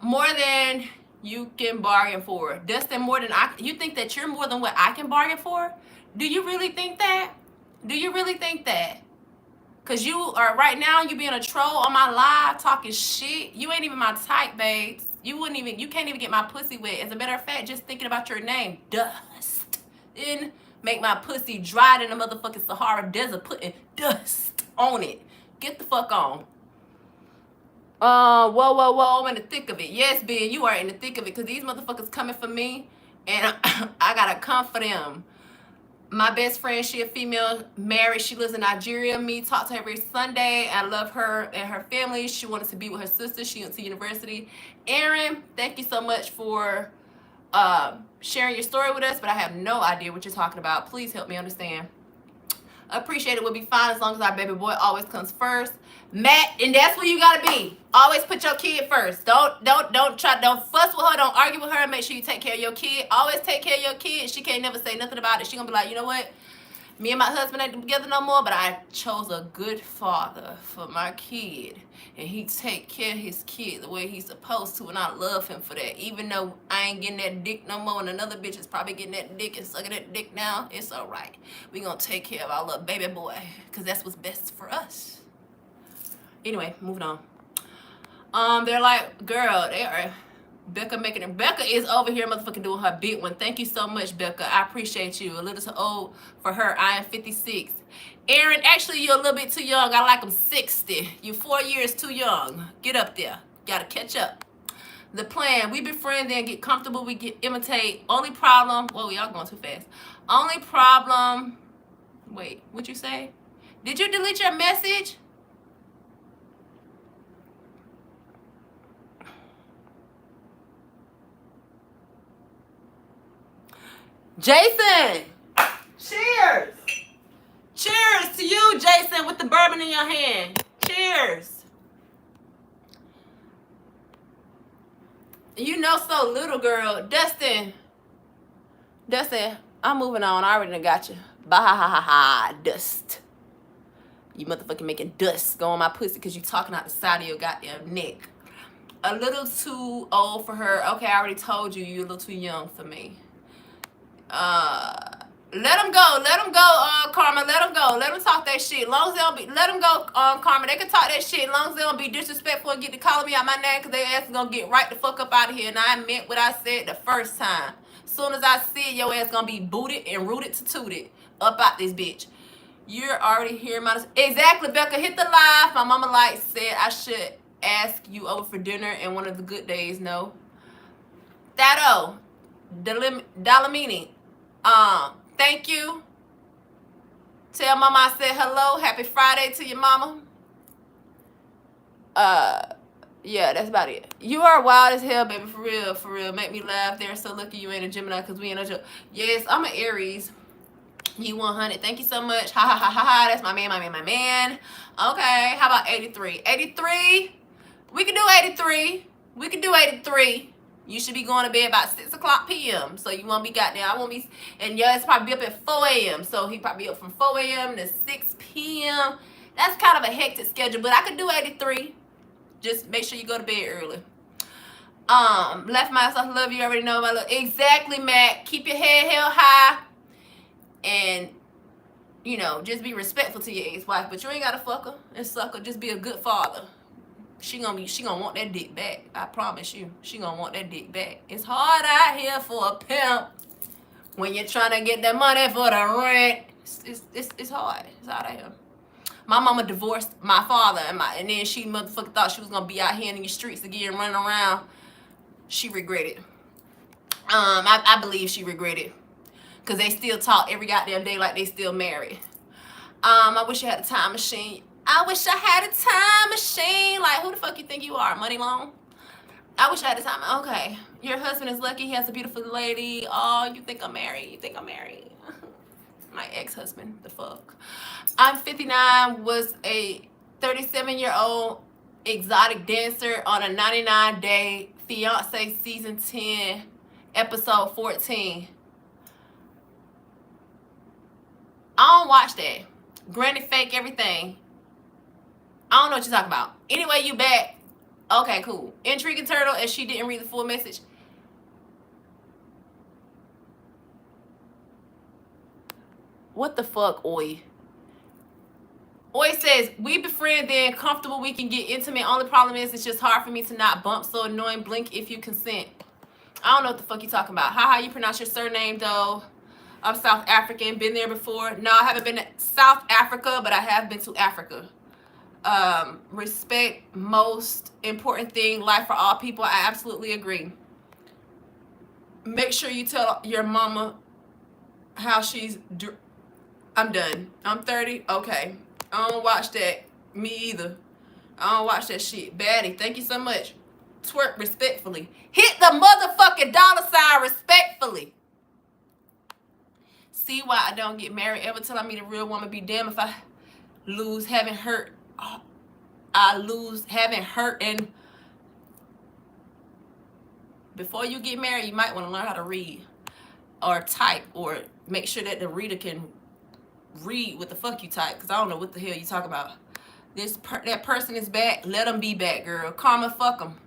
More than you can bargain for. Dustin, more than you think that you're more than what I can bargain for? Do you really think that? Do you really think that? Because you are right now, you being a troll on my live talking shit. You ain't even my type, babes. You can't even get my pussy wet. As a matter of fact, just thinking about your name, dust. Then make my pussy dry in the motherfucking Sahara Desert, putting dust on it. Get the fuck on. Whoa, I'm in the thick of it. Yes, Ben, you are in the thick of it because these motherfuckers coming for me and I gotta come for them. My best friend, she a female, married. She lives in Nigeria. Me, talk to her every Sunday. I love her and her family. She wanted to be with her sister. She went to university. Erin, thank you so much for sharing your story with us, but I have no idea what you're talking about. Please help me understand. Appreciate it. We'll be fine as long as our baby boy always comes first. Matt, and that's where you gotta be. Always put your kid first. Don't fuss with her. Don't argue with her. Make sure you take care of your kid. Always take care of your kid. She can't never say nothing about it. She gonna be like, you know what? Me and my husband ain't together no more, but I chose a good father for my kid. And he take care of his kid the way he's supposed to, and I love him for that. Even though I ain't getting that dick no more, and another bitch is probably getting that dick and sucking that dick now, it's all right. We gonna take care of our little baby boy, because that's what's best for us. Anyway, moving on. They're like, girl, they are... Becca making it. Becca is over here motherfucking doing her big one. Thank you so much, Becca. I appreciate you. A little too old for her. I am 56. Erin, actually, you're a little bit too young. I like them 60. You 4 years too young. Get up there. Gotta catch up. The plan. We befriend, then get comfortable. We get imitate. Only problem. Whoa, y'all going too fast. Only problem. Wait, what'd you say? Did you delete your message? Jason! Cheers! Cheers to you, Jason, with the bourbon in your hand. Cheers. You know so little, girl. Dustin, I'm moving on. I already done got you. Bah, dust. You motherfucking making dust go on my pussy because you talking out the side of your goddamn neck. A little too old for her. Okay, I already told you you're a little too young for me. Let them go, Karma, let them go, let them talk that shit, long as they don't be, let them go, Karma, they can talk that shit, long as they don't be disrespectful and get to calling me out my name, because their ass is gonna get right the fuck up out of here, and I meant what I said the first time. Soon as I see it, your ass gonna be booted and rooted to tooted up out this bitch. You're already here, exactly, Becca, hit the live. My mama like said I should ask you over for dinner and one of the good days. No, Thato, Dalamini. Thank you. Tell mama I said hello. Happy Friday to your mama. Yeah, that's about it. You are wild as hell, baby. For real, for real. Make me laugh. They're so lucky you ain't a Gemini because we ain't no joke. Yes, I'm an Aries. You 100. Thank you so much. Ha ha ha ha ha. That's my man, my man, my man. Okay, how about 83? 83? We can do 83. We can do 83. You should be going to bed about 6 o'clock p.m. So you won't be goddamn. I won't be. And yeah, it's probably up at 4 a.m. So he probably up from 4 a.m. to 6 p.m. That's kind of a hectic schedule, but I could do 83. Just make sure you go to bed early. Left myself love you already know my love. Exactly, Matt. Keep your head held high. And, you know, just be respectful to your ex-wife. But you ain't gotta fuck her and suck her. Just be a good father. She gonna want that dick back. I promise you. She gonna want that dick back. It's hard out here for a pimp when you're trying to get that money for the rent. It's hard. It's hard out here. My mama divorced my father and then she motherfucker thought she was gonna be out here in the streets again running around. She regretted. I believe she regretted. Cause they still talk every goddamn day like they still married. I wish I had a time machine. I wish I had a time machine. Like, who the fuck you think you are? Money Long? I wish I had a time. Okay. Your husband is lucky. He has a beautiful lady. Oh, you think I'm married? You think I'm married? My ex-husband. The fuck. I'm 59. Was a 37-year-old exotic dancer on a 99-day fiance season 10, episode 14. I don't watch that. Granny fake everything. I don't know what you're talking about. Anyway, you back. Okay, cool. Intriguing Turtle, and she didn't read the full message. What the fuck, Oi? Oi says, we befriend then, comfortable, we can get intimate. Only problem is it's just hard for me to not bump. So annoying. Blink if you consent. I don't know what the fuck you talking about. How you pronounce your surname, though? I'm South African. Been there before. No, I haven't been to South Africa, but I have been to Africa. Respect, most important thing, life for all people. I absolutely agree. Make sure you tell your mama how she's... I'm done. I'm 30. Okay. I don't watch that. Me either. I don't watch that shit. Baddie, thank you so much. Twerk respectfully. Hit the motherfucking $sign respectfully. See why I don't get married ever till I meet a real woman. Be damned if I lose having hurt. I lose having hurt. And before you get married, you might want to learn how to read or type, or make sure that the reader can read what the fuck you type, because I don't know what the hell you talk about. That person is back. Let them be back, girl. Karma, fuck them.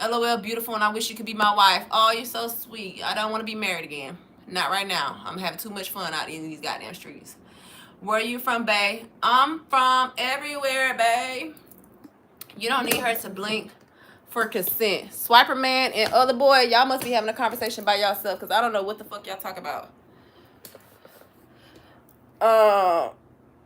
LOL, beautiful, and I wish you could be my wife. Oh, you're so sweet. I don't want to be married again. Not right now. I'm having too much fun out in these goddamn streets. Where are you from, bae? I'm from everywhere, bae. You don't need her to blink for consent. Swiper man and other boy, y'all must be having a conversation by yourself, because I don't know what the fuck y'all talk about.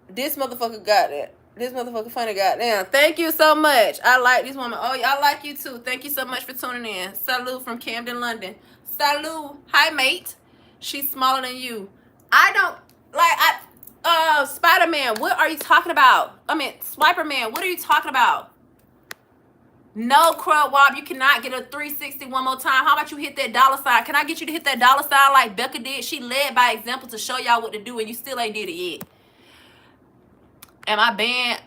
This motherfucker got it. This motherfucker funny goddamn. Thank you so much. I like this woman. Oh, I like you too. Thank you so much for tuning in. Salute from Camden, London. Salute. Hi, mate. She's smaller than you. I don't like Spider-Man, what are you talking about? I mean, Swiper Man, what are you talking about? No, Crud Wob, you cannot get a 360 one more time. How about you hit that $sign? Can I get you to hit that $sign like Becca did? She led by example to show y'all what to do, and you still ain't did it yet. Am I banned?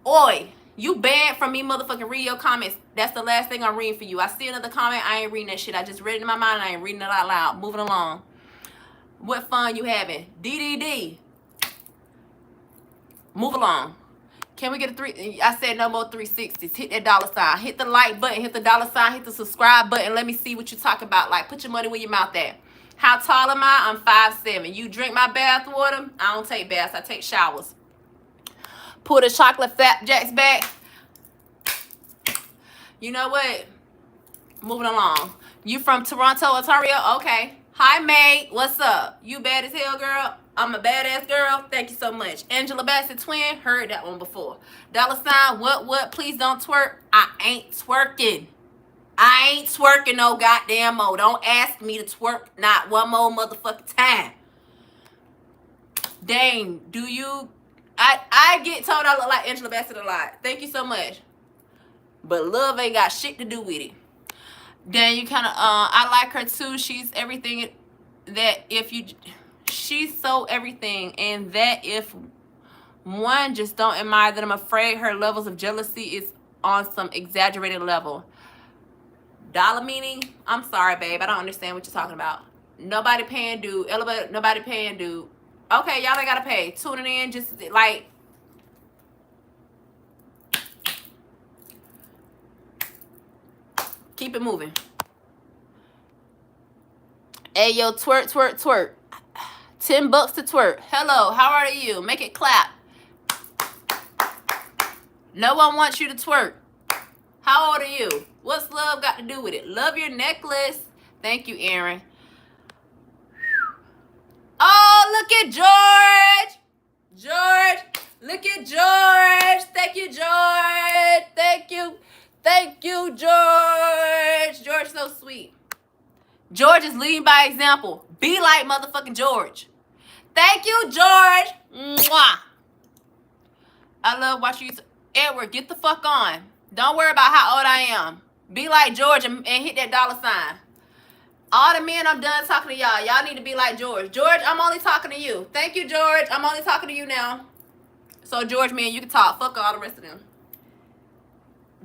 Oi, you banned from me motherfucking read your comments. That's the last thing I'm reading for you. I see another comment. I ain't reading that shit. I just read it in my mind. I ain't reading it out loud. Moving along. What fun you having? DDD. Move along. Can we get a three? I said no more 360s. Hit that $sign. Hit the like button. Hit the $sign. Hit the subscribe button. Let me see what you talk about. Like, put your money where your mouth at. How tall am I? I'm 5'7". You drink my bath water? I don't take baths. I take showers. Pull the chocolate flapjacks back. You know what? Moving along. You from Toronto, Ontario? Okay. Hi, mate. What's up? You bad as hell, girl? I'm a badass girl. Thank you so much. Angela Bassett twin. Heard that one before. $sign. What? Please don't twerk. I ain't twerking. I ain't twerking no goddamn more. Don't ask me to twerk not one more motherfucking time. Dang. Do you... I get told I look like Angela Bassett a lot. Thank you so much. but love ain't got shit to do with it. Then you kind of, I like her too. She's everything that if you, she's so everything, and that if one just don't admire that, I'm afraid her levels of jealousy is on some exaggerated level. Dollar meaning, I'm sorry, babe. I don't understand what you're talking about. Nobody paying dude. Elevator, nobody paying dude. Okay, y'all ain't gotta pay. Tuning in, just like. Keep it moving. Hey, yo, twerk, twerk, twerk. $10 to twerk. Hello, how are you? Make it clap. No one wants you to twerk. How old are you? What's love got to do with it? Love your necklace. Thank you, Aaron. Oh, look at George. George. Look at George. Thank you, George. Thank you. Thank you, George. George, so sweet. George is leading by example. Be like motherfucking George. Thank you, George. Mwah. I love watching you. Edward, get the fuck on. Don't worry about how old I am. Be like George and hit that $sign. All the men, I'm done talking to y'all. Y'all need to be like George. George, I'm only talking to you. Thank you, George. I'm only talking to you now. So, George, man, you can talk. Fuck all the rest of them.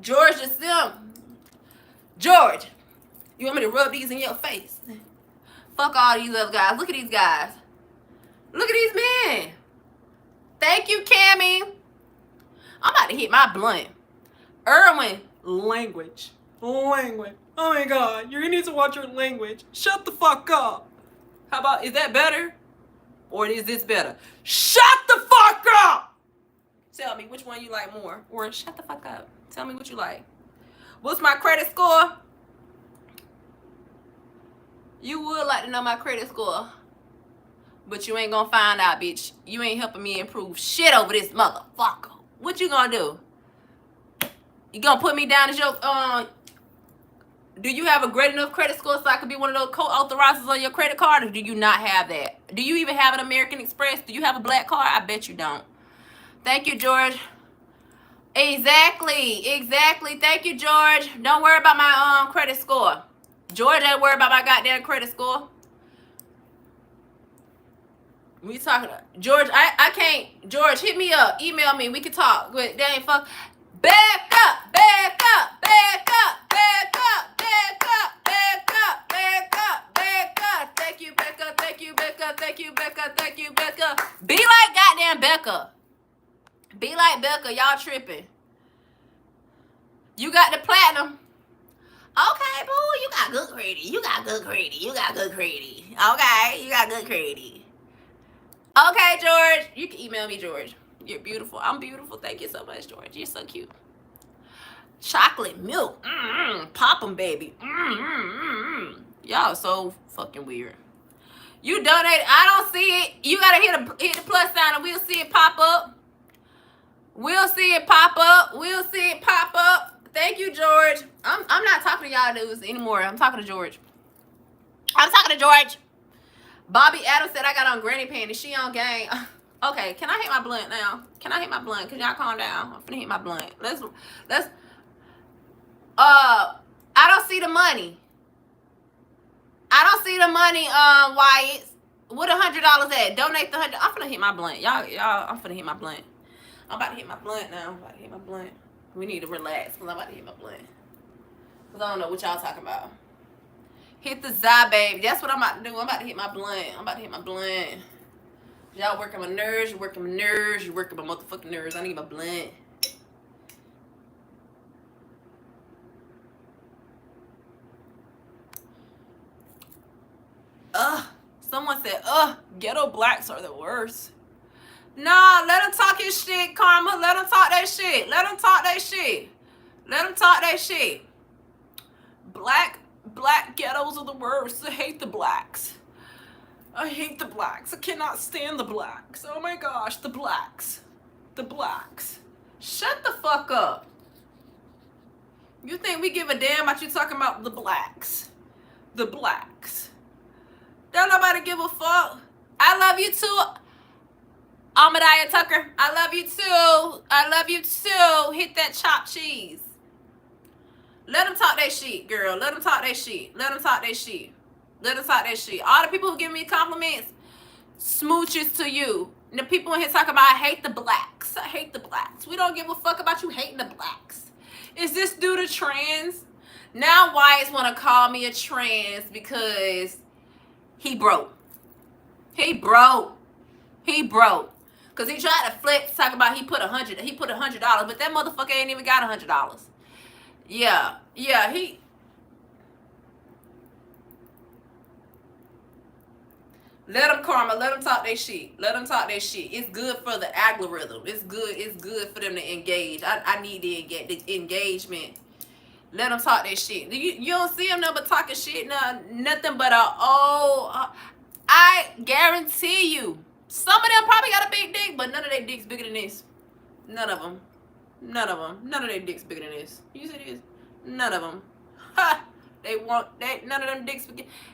George, just them. George, you want me to rub these in your face? Fuck all these other guys. Look at these guys. Look at these men. Thank you, Cammy. I'm about to hit my blunt. Irwin, language. Language. Oh my God, you need to watch your language. Shut the fuck up. How about, is that better? Or is this better? Shut the fuck up! Tell me which one you like more. Or shut the fuck up. Tell me what you like. What's my credit score? You would like to know my credit score. But you ain't gonna find out, bitch. You ain't helping me improve shit over this motherfucker. What you gonna do? You gonna put me down as your, do you have a great enough credit score so I could be one of those co-authorizers on your credit card, or do you not have that? Do you even have an American Express? Do you have a black card? I bet you don't. Thank you, George. Exactly. Exactly. Thank you, George. Don't worry about my credit score. George ain't worried about my goddamn credit score. We talking, George, I can't. George, hit me up. Email me. We can talk. But they ain't fuck. Back up. Back up. Back up. Back up. Back up. Back up. Back up. Back up. Thank you, Becca. Thank you, Becca. Thank you, Becca. Thank you, Becca. Be like goddamn Becca. Be like Becca. Y'all tripping. You got the platinum. Okay, boo. You got good credit. You got good credit. You got good credit. Okay. You got good credit. Okay, George. You can email me, George. You're beautiful. I'm beautiful. Thank you so much, George. You're so cute. Chocolate milk. Pop them, baby. Y'all so fucking weird. You donate. I don't see it. You gotta hit the plus sign and we'll see it pop up. We'll see it pop up. We'll see it pop up. Thank you, George. I'm not talking to y'all dudes anymore. I'm talking to George. I'm talking to George. Bobby Adams said I got on granny panties. She on gang. Okay, can I hit my blunt now? Can I hit my blunt? Can y'all calm down? I'm finna hit my blunt. Let's I don't see the money. I don't see the money, Wyatt. What $100 at? Donate the $100. I'm finna hit my blunt. Y'all, I'm finna hit my blunt. I'm about to hit my blunt now. I'm about to hit my blunt. We need to relax because I'm about to hit my blunt. Because I don't know what y'all talking about. Hit the za, baby. That's what I'm about to do. I'm about to hit my blunt. I'm about to hit my blunt. Y'all working my nerves. You're working my nerves. You're working my motherfucking nerves. I need my blunt. Someone said, ghetto blacks are the worst. Nah, let him talk his shit, Karma. Let him talk that shit. Let him talk that shit. Let him talk that shit. Black ghettos are the worst. I hate the blacks. I hate the blacks. I cannot stand the blacks. Oh my gosh, the blacks. The blacks. Shut the fuck up. You think we give a damn about you talking about the blacks? The blacks. Don't nobody give a fuck. I love you too, Amadiah Tucker. I love you too. I love you too. Hit that chopped cheese. Let them talk that shit, girl. Let them talk that shit. Let them talk that shit. Let them talk that shit. All the people who give me compliments, smooches to you. And the people in here talking about, I hate the blacks. I hate the blacks. We don't give a fuck about you hating the blacks. Is this due to trans? Now whites want to call me a trans because he broke. He broke. He broke. Cause he tried to flex, talk about he put $100, but that motherfucker ain't even got $100. Yeah, he. Let them karma. Let them talk their shit. Let them talk their shit. It's good for the algorithm. It's good. It's good for them to engage. I need the engagement. Let them talk their shit. You don't see them no but talking shit. Nothing but I guarantee you. Some of them probably got a big dick, but none of their dicks bigger than this. None of them. None of them. None of their dicks bigger than this. You see this? None of them. Ha! None of them dicks.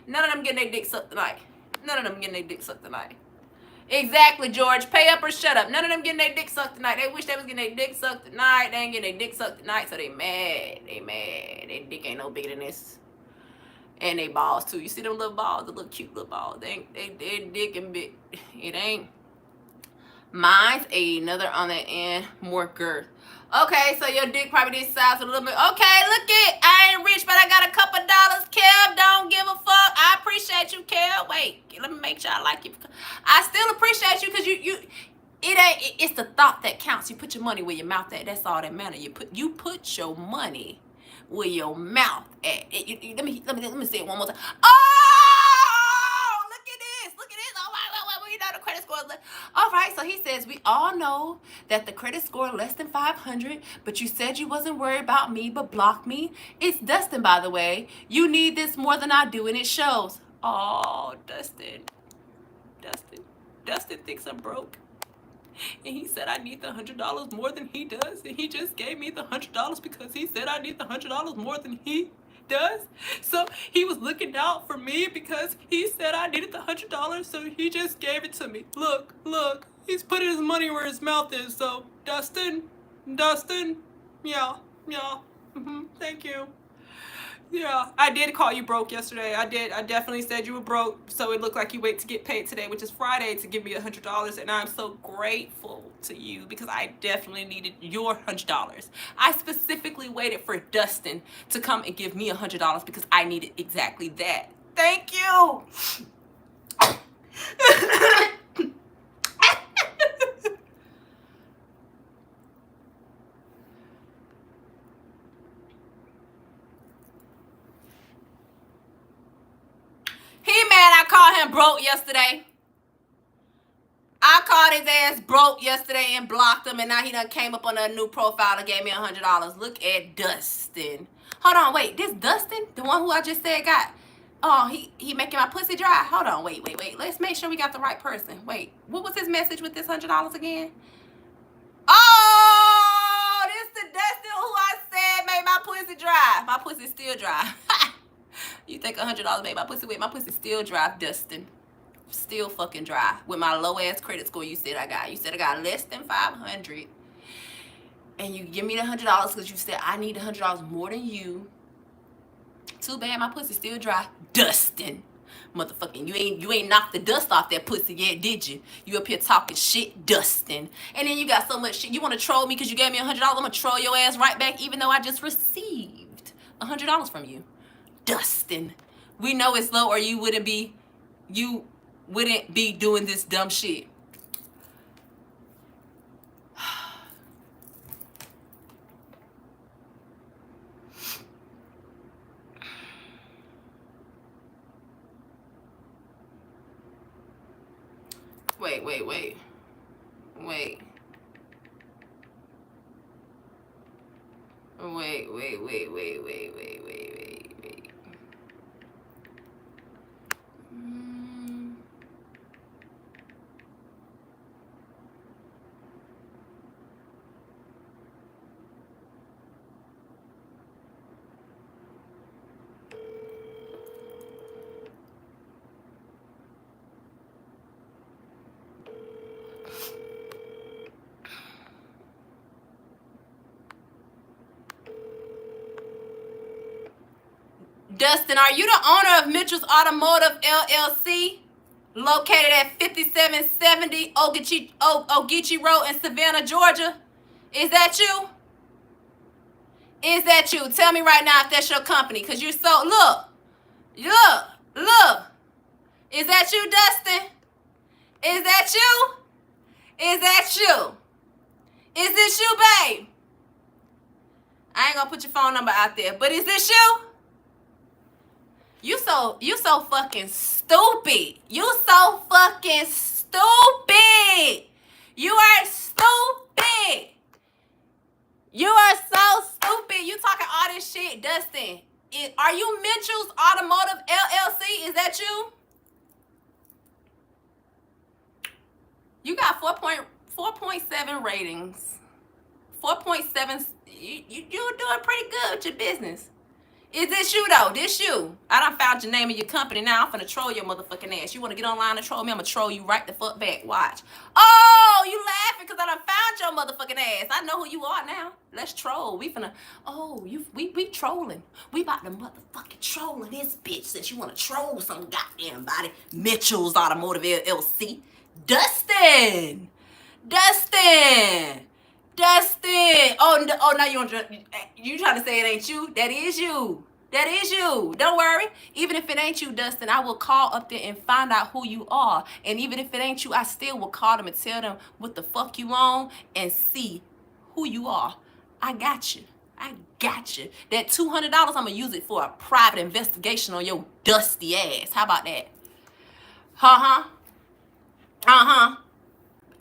None of them getting their dicks sucked tonight. None of them getting their dick sucked tonight. Exactly, George. Pay up or shut up. None of them getting their dick sucked tonight. They wish they was getting their dick sucked tonight. They ain't getting their dick sucked tonight, so they mad. They mad. Their dick ain't no bigger than this. And they balls too. You see them little balls, the little cute little balls. They dick and big. It ain't. Mine's another on the end, more girth. Okay, so your dick probably this size a little bit. Okay, look it. I ain't rich, but I got a couple dollars. Kev, don't give a fuck. I appreciate you, Kev. Wait, let me make sure I like you. I still appreciate you because it's the thought that counts. You put your money where your mouth at. That's all that matters. You put your money where your mouth at. Let me say it one more time. Oh, look at this. Look at this. Oh, wait. You know the credit score. All right, so he says, we all know that the credit score less than 500, but you said you wasn't worried about me, but blocked me. It's Dustin, by the way. You need this more than I do, and it shows. Oh, Dustin thinks I'm broke. And he said I need the $100 more than he does. And he just gave me the $100 because he said I need the $100 more than he does. So he was looking out for me because he said I needed the $100. So he just gave it to me. Look. He's putting his money where his mouth is. So Dustin, yeah. Thank you. Yeah, I did call you broke yesterday. I did. I definitely said you were broke. So it looked like you wait to get paid today, which is Friday, to give me $100. And I'm so grateful to you because I definitely needed your $100. I specifically waited for Dustin to come and give me $100 because I needed exactly that. Thank you. He mad I called him broke yesterday. I called his ass broke yesterday and blocked him, and now he done came up on a new profile and gave me $100. Look at Dustin. Hold on, wait. This Dustin, the one who I just said got, oh, he making my pussy dry. Hold on, wait. Let's make sure we got the right person. Wait, what was his message with this $100 again? Oh, this the Dustin who I said made my pussy dry. My pussy still dry. You think $100 made my pussy wet? My pussy still dry, Dustin. Still fucking dry. With my low ass credit score you said I got. You said I got less than 500. And you give me the $100 because you said I need $100 more than you. Too bad my pussy still dry, Dustin. Motherfucking, you ain't knocked the dust off that pussy yet, did you? You up here talking shit, Dustin. And then you got so much shit. You want to troll me because you gave me $100? I'm going to troll your ass right back even though I just received $100 from you. Dustin, we know it's low or you wouldn't be doing this dumb shit. Wait. Dustin, are you the owner of Mitchell's Automotive LLC, located at 5770 Ogeechee Road in Savannah, Georgia? Is that you? Is that you? Tell me right now if that's your company, because you're so, look. Is that you, Dustin? Is that you? Is that you? Is this you, babe? I ain't gonna put your phone number out there, but is this you? You so fucking stupid. You so fucking stupid. You are stupid. You are so stupid. You talking all this shit, Dustin. Are you Mitchell's Automotive LLC? Is that you? You got 4.7 ratings. 4.7. You're doing pretty good with your business. Is this you though? This you? I done found your name and your company. Now I'm finna troll your motherfucking ass. You wanna get online and troll me? I'ma troll you right the fuck back. Watch. Oh, you laughing because I done found your motherfucking ass. I know who you are now. Let's troll. We finna. Oh, we trolling. We about to motherfucking trolling this bitch since you wanna troll some goddamn body. Mitchell's Automotive LLC. Dustin. Oh, now you trying to say it ain't you? That is you. That is you. Don't worry. Even if it ain't you, Dustin, I will call up there and find out who you are. And even if it ain't you, I still will call them and tell them what the fuck you on and see who you are. I got you. That $200, I'm gonna use it for a private investigation on your dusty ass. How about that?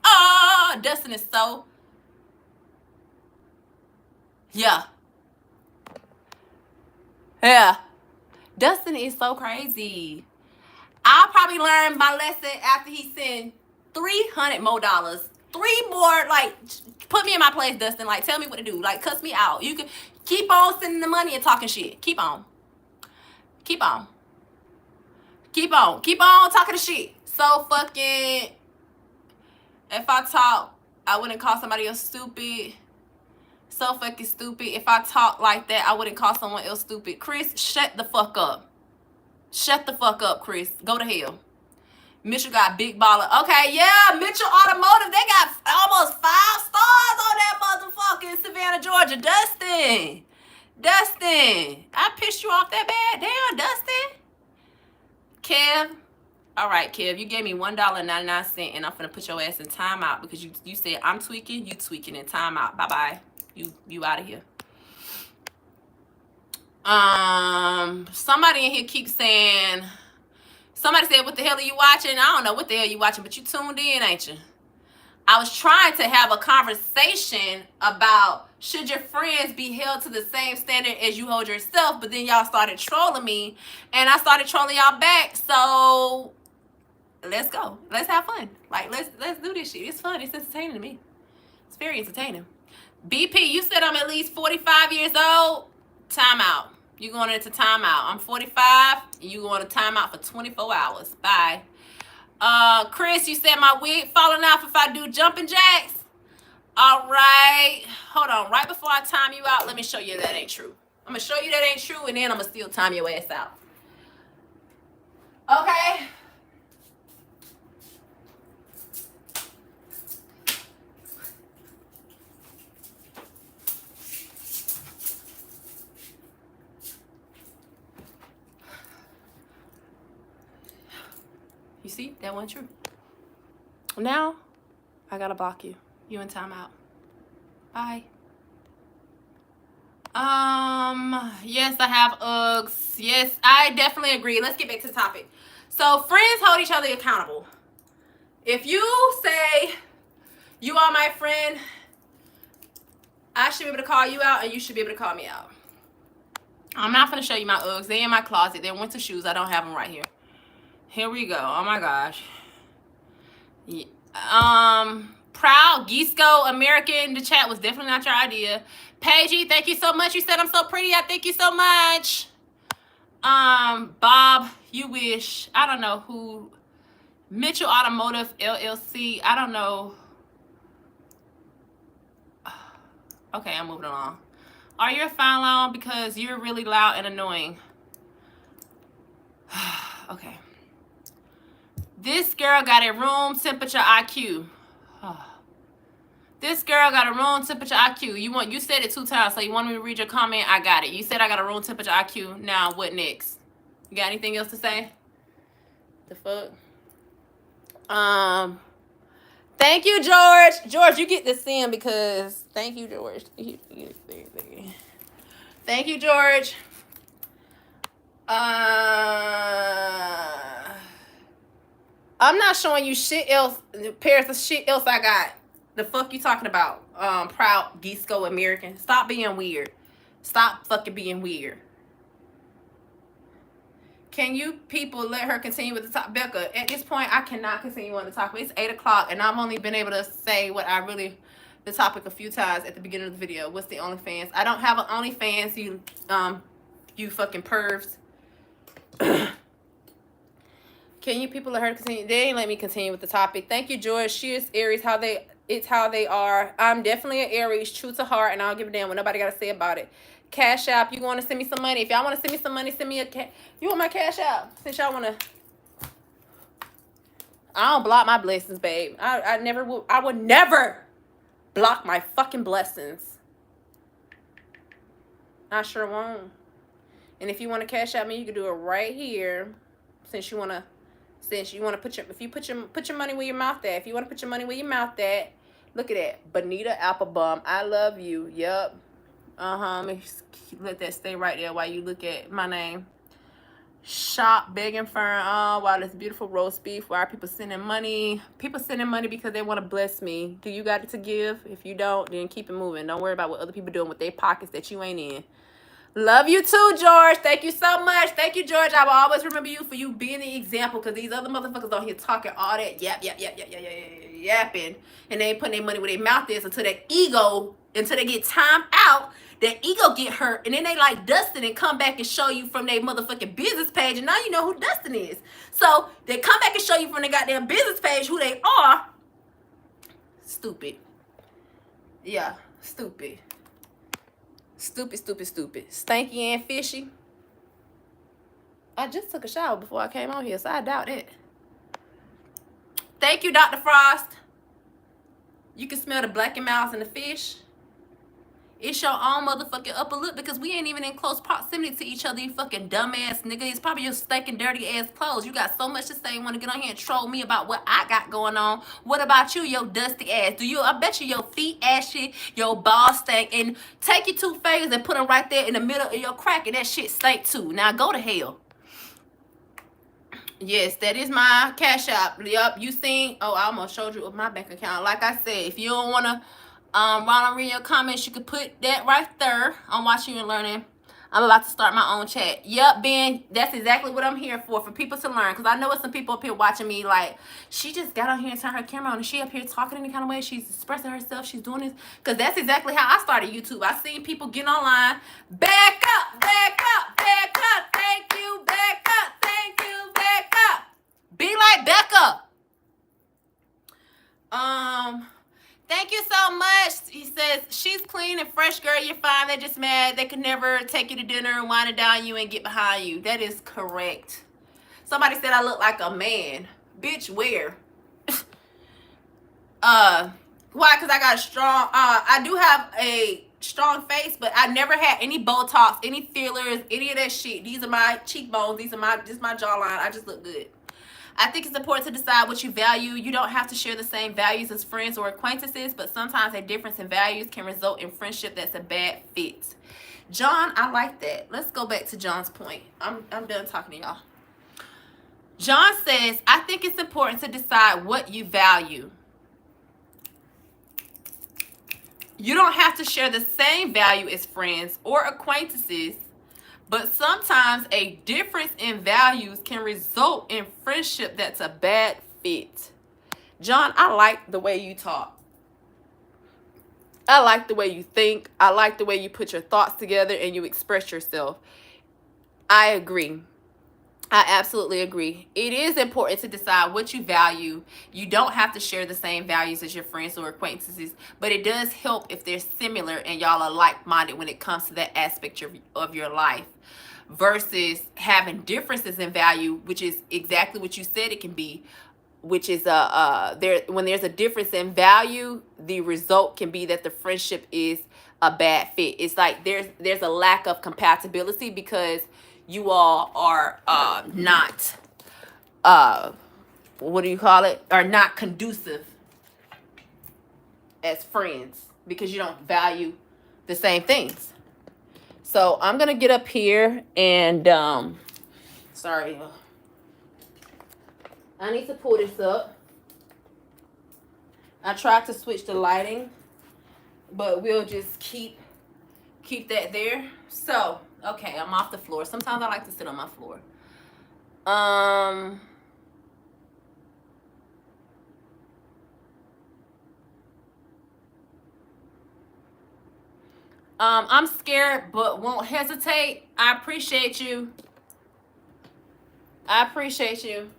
Oh, Dustin is so. Yeah. Dustin is so crazy. I'll probably learn my lesson after he send $300 more. 3 more, like, put me in my place, Dustin. Like, tell me what to do. Like, cuss me out. You can keep on sending the money and talking shit. Keep on talking the shit. So fucking, if I talk, I wouldn't call somebody else stupid. So fucking stupid. If I talk like that, I wouldn't call someone else stupid. Chris, shut the fuck up. Chris. Go to hell. Mitchell got big baller. Okay, yeah, Mitchell Automotive. They got almost 5 stars on that motherfucker in Savannah, Georgia. Dustin. I pissed you off that bad? Damn, Dustin. Kev. All right, Kev, you gave me $1.99 and I'm finna put your ass in timeout because you said I'm tweaking, you tweaking in timeout. Bye-bye. You out of here. Somebody in here keeps saying, somebody said, what the hell are you watching? I don't know what the hell you watching, but you tuned in, ain't you? I was trying to have a conversation about should your friends be held to the same standard as you hold yourself, but then y'all started trolling me and I started trolling y'all back. So let's go. Let's have fun. Like, let's do this shit. It's fun. It's entertaining to me. It's very entertaining. BP, you said I'm at least 45 years old. Timeout. You going into timeout. I'm 45. You going to timeout for 24 hours. Bye. Chris, you said my wig falling off if I do jumping jacks. All right. Hold on. Right before I time you out, let me show you that ain't true. I'm going to show you that ain't true, and then I'm going to still time your ass out. Okay. You see? That wasn't true. Now, I gotta block you. You in timeout. Bye. Yes, I have Uggs. Yes, I definitely agree. Let's get back to the topic. So, friends hold each other accountable. If you say, you are my friend, I should be able to call you out and you should be able to call me out. I'm not gonna show you my Uggs. They're in my closet. They're winter shoes. I don't have them right here. Here we go. Oh my gosh. Yeah. Proud Gisco American. The chat was definitely not your idea. Paigey, thank you so much. You said I'm so pretty. I thank you so much. Bob, you wish. I don't know who. Mitchell Automotive LLC. I don't know. Okay, I'm moving along. Are you a fine loud because you're really loud and annoying? Okay. This girl got a room temperature IQ. This girl got a room temperature IQ. You said it 2 times, so you want me to read your comment? I got it. You said I got a room temperature IQ. Now, what next? You got anything else to say? The fuck? Thank you, George. George, you get this in because thank you, George. Thank you, George. I'm not showing you shit else. Paris of shit else I got. The fuck you talking about? Proud Gisco American. Stop being weird. Stop fucking being weird. Can you people let her continue with the top? Becca, at this point, I cannot continue on the topic. It's 8 o'clock, and I've only been able to say what I really, the topic a few times at the beginning of the video. What's the OnlyFans? I don't have an OnlyFans, you fucking pervs. Can you people let her continue? They ain't let me continue with the topic. Thank you, George. She is Aries. It's how they are. I'm definitely an Aries, true to heart, and I don't give a damn what nobody got to say about it. Cash App, you want to send me some money? If y'all want to send me some money, send me a cash. You want my Cash App? Since y'all want to. I don't block my blessings, babe. I never will. I would never block my fucking blessings. I sure won't. And if you want to Cash App me, you can do it right here. Since you want to put your money where your mouth at. If you want to put your money where your mouth at, look at that. Bonita Applebum, I love you. Yep. Let me let that stay right there while you look at my name. Shop begging for wow, this beautiful roast beef. Why are people sending money? People sending money because they want to bless me. Do you got it to give? If you don't, then keep it moving. Don't worry about what other people doing with their pockets that you ain't in. Love you too, George. Thank you so much. Thank you, George. I will always remember you for you being the example, because these other motherfuckers on here talking all that yapping, and they ain't putting their money where their mouth is until that ego, until they get timed out, that ego get hurt, and then they like Dustin and come back and show you from their motherfucking business page, and now you know who Dustin is. So they come back and show you from their goddamn business page who they are. Stupid. Yeah, stupid. Stupid. Stanky and fishy. I just took a shower before I came on here, so I doubt it. Thank you, Dr. Frost. You can smell the blackened mouths and the fish. It's your own motherfucking upper lip, because we ain't even in close proximity to each other, you fucking dumbass nigga. It's probably your stinking dirty ass clothes. You got so much to say, you want to get on here and troll me about what I got going on. What about you, your dusty ass? I bet you your feet ashy, your balls stink, and take your 2 fingers and put them right there in the middle of your crack, and that shit stink too. Now go to hell. Yes, that is my Cash App. Yup, you seen? Oh, I almost showed you my bank account. Like I said, if you don't want to while I'm reading your comments, you can put that right there on Watching and Learning. I'm about to start my own chat. Yep, Ben, that's exactly what I'm here for people to learn. Because I know it's some people up here watching me like, she just got on here and turned her camera on, and she up here talking any kind of way. She's expressing herself. She's doing this. Because that's exactly how I started YouTube. I seen people getting online. Back up, back up, back up. Thank you, back up. Thank you, back up. Be like Becca. Thank you so much. He says, she's clean and fresh, girl. You're fine. They're just mad. They could never take you to dinner and wind it down you and get behind you. That is correct. Somebody said I look like a man. Bitch, where? Why? Because I got a strong, I do have a strong face, but I never had any Botox, any fillers, any of that shit. These are my cheekbones. This is my jawline. I just look good. I think it's important to decide what you value. You don't have to share the same values as friends or acquaintances, but sometimes a difference in values can result in friendship that's a bad fit. John, I like that. Let's go back to John's point. I'm done talking to y'all. John says, I think it's important to decide what you value. You don't have to share the same value as friends or acquaintances, but sometimes a difference in values can result in friendship that's a bad fit. John, I like the way you talk. I like the way you think. I like the way you put your thoughts together and you express yourself. I agree. I absolutely agree. It is important to decide what you value. You don't have to share the same values as your friends or acquaintances, but it does help if they're similar and y'all are like-minded when it comes to that aspect of your life. versus having differences in value, which is exactly what you said it can be, which is there when there's a difference in value, the result can be that the friendship is a bad fit. It's like there's a lack of compatibility because you all are not what do you call it? Are not conducive as friends because you don't value the same things. So I'm gonna get up here and sorry, I need to pull this up. I tried to switch the lighting, but we'll just keep that there. So okay, I'm off the floor. Sometimes I like to sit on my floor. I'm scared but won't hesitate. I appreciate you. I appreciate you.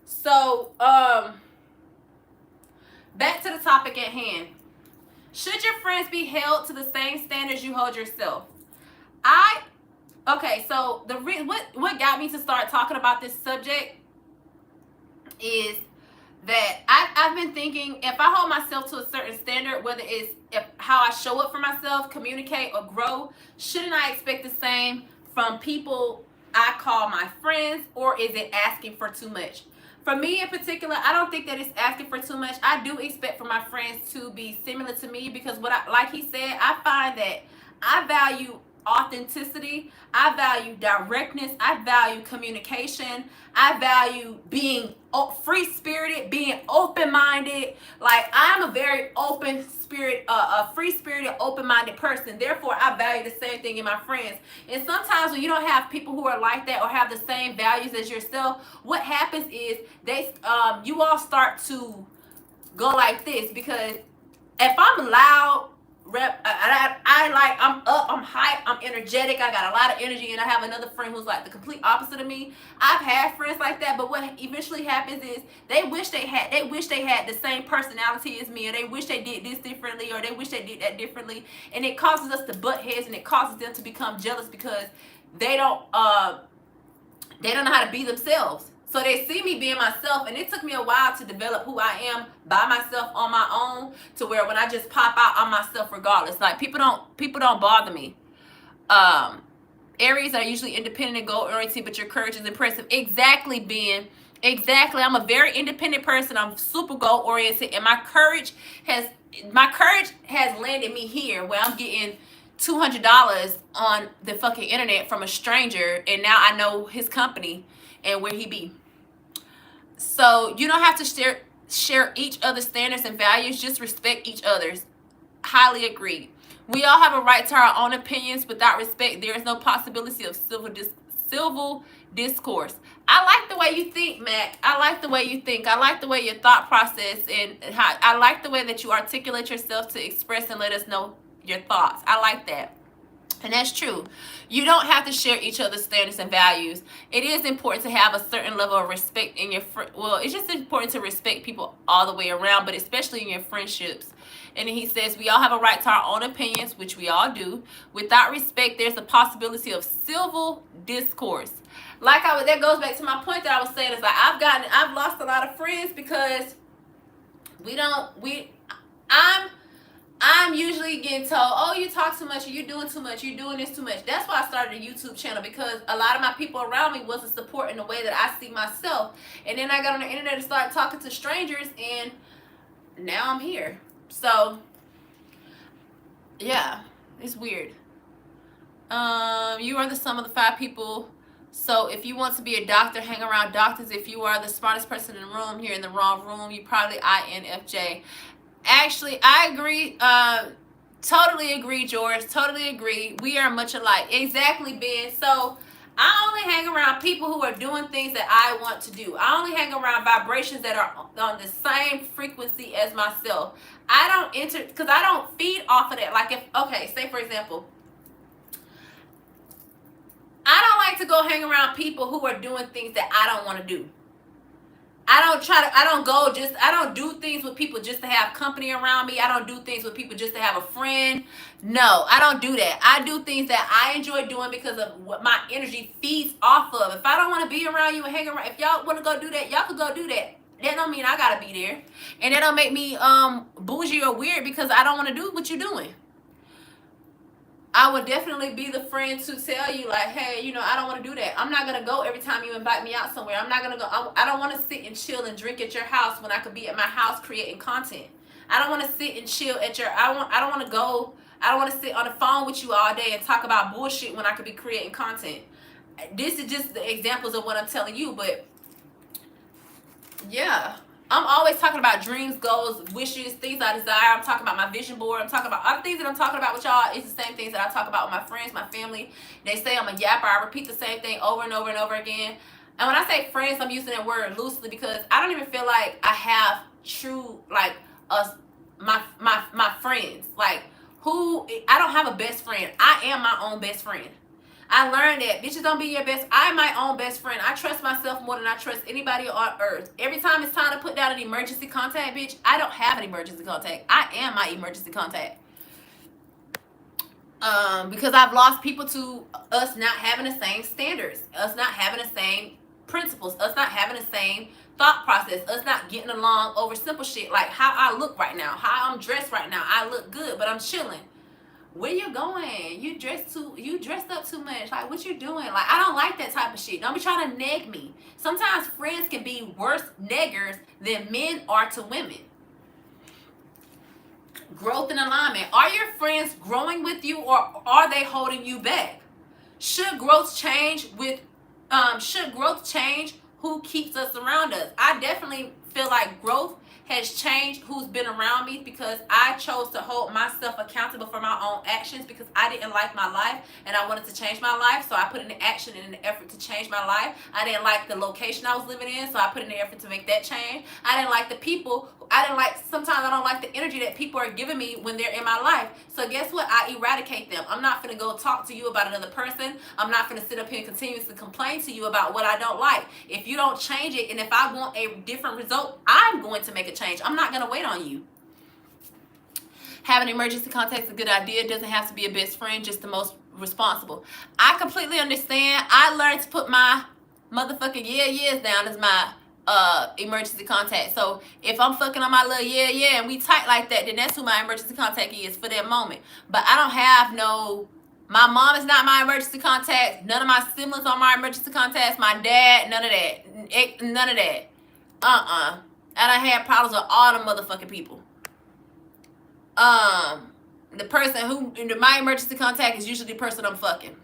So, back to the topic at hand. Should your friends be held to the same standards you hold yourself? Okay, so what got me to start talking about this subject is that I've been thinking, if I hold myself to a certain standard, whether it's how I show up for myself, communicate, or grow, shouldn't I expect the same from people I call my friends, or is it asking for too much? For me in particular, I don't think that it's asking for too much. I do expect for my friends to be similar to me because like he said, I find that I value authenticity, I value directness, I value communication, I value being free-spirited, being open-minded. Like, I'm a very open spirit, a free-spirited, open-minded person. Therefore, I value the same thing in my friends. And sometimes when you don't have people who are like that or have the same values as yourself, what happens is you all start to go like this, because if I'm loud, I'm up, I'm hype, I'm energetic, I got a lot of energy, and I have another friend who's like the complete opposite of me. I've had friends like that, but what eventually happens is they wish they had the same personality as me, or they wish they did this differently, or they wish they did that differently, and it causes us to butt heads, and it causes them to become jealous because they don't know how to be themselves. So they see me being myself, and it took me a while to develop who I am by myself on my own, to where when I just pop out, I'm myself regardless. Like, people don't bother me. Aries are usually independent and goal-oriented, but your courage is impressive. Exactly, Ben. Exactly. I'm a very independent person. I'm super goal-oriented, and my courage has landed me here where I'm getting $200 on the fucking internet from a stranger, and now I know his company and where he be. So you don't have to share each other's standards and values. Just respect each other's. Highly agreed. We all have a right to our own opinions. Without respect, there is no possibility of civil discourse. I like the way you think, Mac. I like the way you think. I like the way your thought process, and how I like the way that you articulate yourself to express and let us know your thoughts. I like that. And that's true. You don't have to share each other's standards and values. It is important to have a certain level of respect in your it's just important to respect people all the way around, but especially in your friendships. And then he says, we all have a right to our own opinions, which we all do. Without respect, there's a possibility of civil discourse. That goes back to my point that I was saying, is like, I've lost a lot of friends because I'm usually getting told, oh, you talk too much, or you doing too much, you doing this too much. That's why I started a YouTube channel, because a lot of my people around me wasn't supporting the way that I see myself. And then I got on the internet and started talking to strangers, and now I'm here. So, yeah, it's weird. You are the sum of the 5 people. So if you want to be a doctor, hang around doctors. If you are the smartest person in the room, you're in the wrong room. You probably INFJ. Actually, I agree. Totally agree, George. Totally agree. We are much alike. Exactly, Ben. So I only hang around people who are doing things that I want to do. I only hang around vibrations that are on the same frequency as myself. I don't enter, because I don't feed off of that. Like, say for example, I don't like to go hang around people who are doing things that I don't want to do. I don't do things with people just to have company around me. I don't do things with people just to have a friend. No, I don't do that. I do things that I enjoy doing because of what my energy feeds off of. If I don't want to be around you and hang around, if y'all want to go do that, y'all can go do that. That don't mean I gotta be there. And that don't make me bougie or weird because I don't want to do what you're doing. I would definitely be the friend to tell you, like, hey, you know, I don't want to do that. I'm not going to go every time you invite me out somewhere. I'm not going to go. I don't want to sit and chill and drink at your house when I could be at my house creating content. I don't want to sit and chill at your, I don't want to go, I don't want to sit on the phone with you all day and talk about bullshit when I could be creating content. This is just the examples of what I'm telling you, but yeah. I'm always talking about dreams, goals, wishes, things I desire. I'm talking about my vision board. I'm talking about other things that I'm talking about with y'all. It's the same things that I talk about with my friends, my family. They say I'm a yapper. I repeat the same thing over and over and over again. And when I say friends, I'm using that word loosely because I don't even feel like I have true, like, my friends. Like, I don't have a best friend. I am my own best friend. I learned that bitches don't be your best. I'm my own best friend. I trust myself more than I trust anybody on earth. Every time it's time to put down an emergency contact, bitch, I don't have an emergency contact. I am my emergency contact. Because I've lost people to us not having the same standards, us not having the same principles, us not having the same thought process, us not getting along over simple shit like how I look right now, how I'm dressed right now. I look good, but I'm chilling. Where you going? You dressed up too much. Like, what you doing? Like, I don't like that type of shit. Don't be trying to neg me. Sometimes friends can be worse neggers than men are to women. Growth and alignment. Are your friends growing with you or are they holding you back? Should growth change who keeps us around us? I definitely feel like growth has changed who's been around me because I chose to hold myself accountable for my own actions because I didn't like my life and I wanted to change my life. So I put in the action and an effort to change my life. I didn't like the location I was living in, so I put in the effort to make that change. I didn't like the people. Sometimes I don't like the energy that people are giving me when they're in my life. So guess what? I eradicate them. I'm not finna go talk to you about another person. I'm not finna sit up here and continuously complain to you about what I don't like. If you don't change it and if I want a different result, I'm going to make a change. I'm not gonna wait on you. Having emergency contact is a good idea. It doesn't have to be a best friend, just the most responsible. I completely understand. I learned to put my motherfucking years down as my emergency contact. So if I'm fucking on my little and we tight like that, then that's who my emergency contact is for that moment. But I don't have my mom is not my emergency contact. None of my siblings are my emergency contacts. My dad, none of that. None of that. And I had problems with all the motherfucking people. The person my emergency contact is usually the person I'm fucking.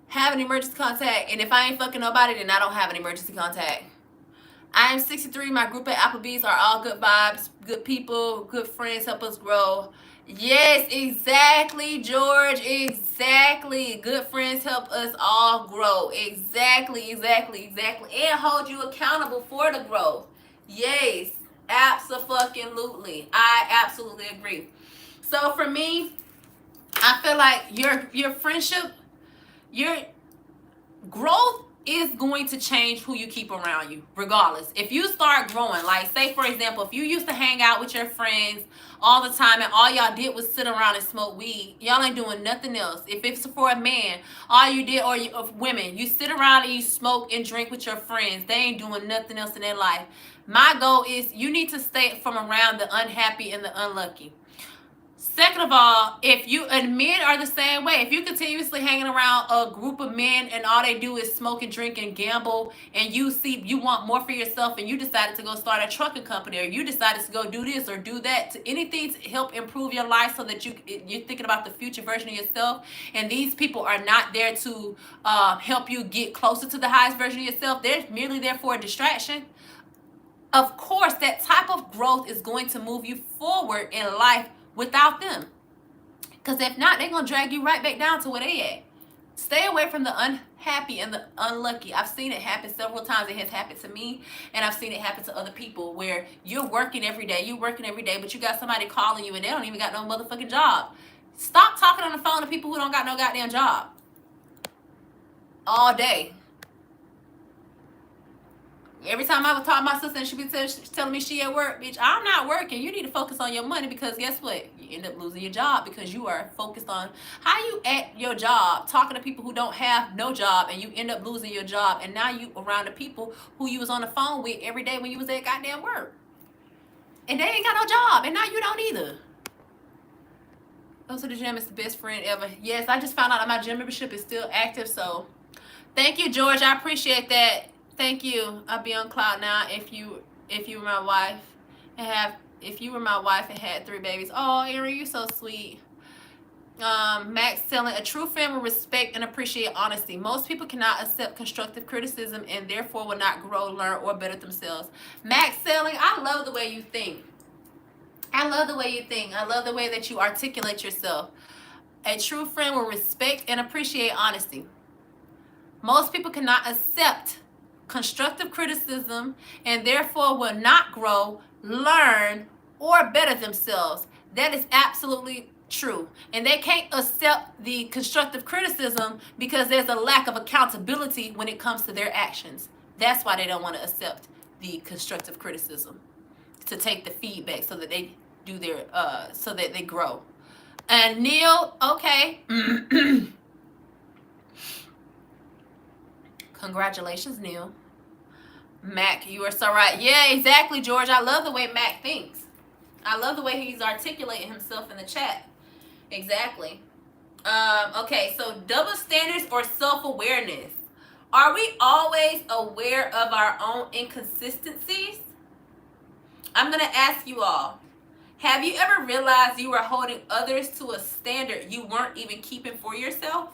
Have an emergency contact, and if I ain't fucking nobody, then I don't have an emergency contact. I am 63. My group at Applebee's are all good vibes, good people, good friends, help us grow. Yes, exactly, George. Exactly. Good friends help us all grow. Exactly. And hold you accountable for the growth. Yes, absolutely. I absolutely agree. So for me, I feel like your friendship, your growth is going to change who you keep around you, regardless. If you start growing, like say for example, if you used to hang out with your friends all the time and all y'all did was sit around and smoke weed, y'all ain't doing nothing else. If it's for a man, all you did, or women, you sit around and you smoke and drink with your friends. They ain't doing nothing else in their life. My goal is you need to stay from around the unhappy and the unlucky. Second of all, and men are the same way. If you continuously hanging around a group of men and all they do is smoke and drink and gamble, and you want more for yourself, and you decided to go start a trucking company, or you decided to go do this or do that, to anything to help improve your life so that you're thinking about the future version of yourself, and these people are not there to help you get closer to the highest version of yourself. They're merely there for a distraction. Of course, that type of growth is going to move you forward in life without them. Because if not, they're going to drag you right back down to where they at. Stay away from the unhappy and the unlucky. I've seen it happen several times. It has happened to me, and I've seen it happen to other people where you're working every day, but you got somebody calling you and they don't even got no motherfucking job. Stop talking on the phone to people who don't got no goddamn job all day. Every time I would talk to my sister and she be telling me she at work, bitch, I'm not working. You need to focus on your money, because guess what? You end up losing your job because you are focused on how you at your job, talking to people who don't have no job, and you end up losing your job. And now you around the people who you was on the phone with every day when you was at goddamn work. And they ain't got no job, and now you don't either. Go to the gym is the best friend ever. Yes, I just found out that my gym membership is still active, so thank you, George. I appreciate that. Thank you. I'll be on cloud now if you were my wife and had 3 babies. Oh, Erin, you so sweet. Max telling, a true friend will respect and appreciate honesty. Most people cannot accept constructive criticism and therefore will not grow, learn, or better themselves. Max selling, I love the way you think. I love the way you think. I love the way that you articulate yourself. A true friend will respect and appreciate honesty. Most people cannot accept constructive criticism and therefore will not grow, learn, or better themselves. That is absolutely true. And they can't accept the constructive criticism because there's a lack of accountability when it comes to their actions. That's why they don't want to accept the constructive criticism, to take the feedback so that they do their so that they grow. And Neil, okay. Congratulations, Neil. Mac, you are so right. Yeah, exactly, George. I love the way Mac thinks. I love the way he's articulating himself in the chat. Exactly. Okay, so double standards or self-awareness. Are we always aware of our own inconsistencies? I'm going to ask you all. Have you ever realized you were holding others to a standard you weren't even keeping for yourself?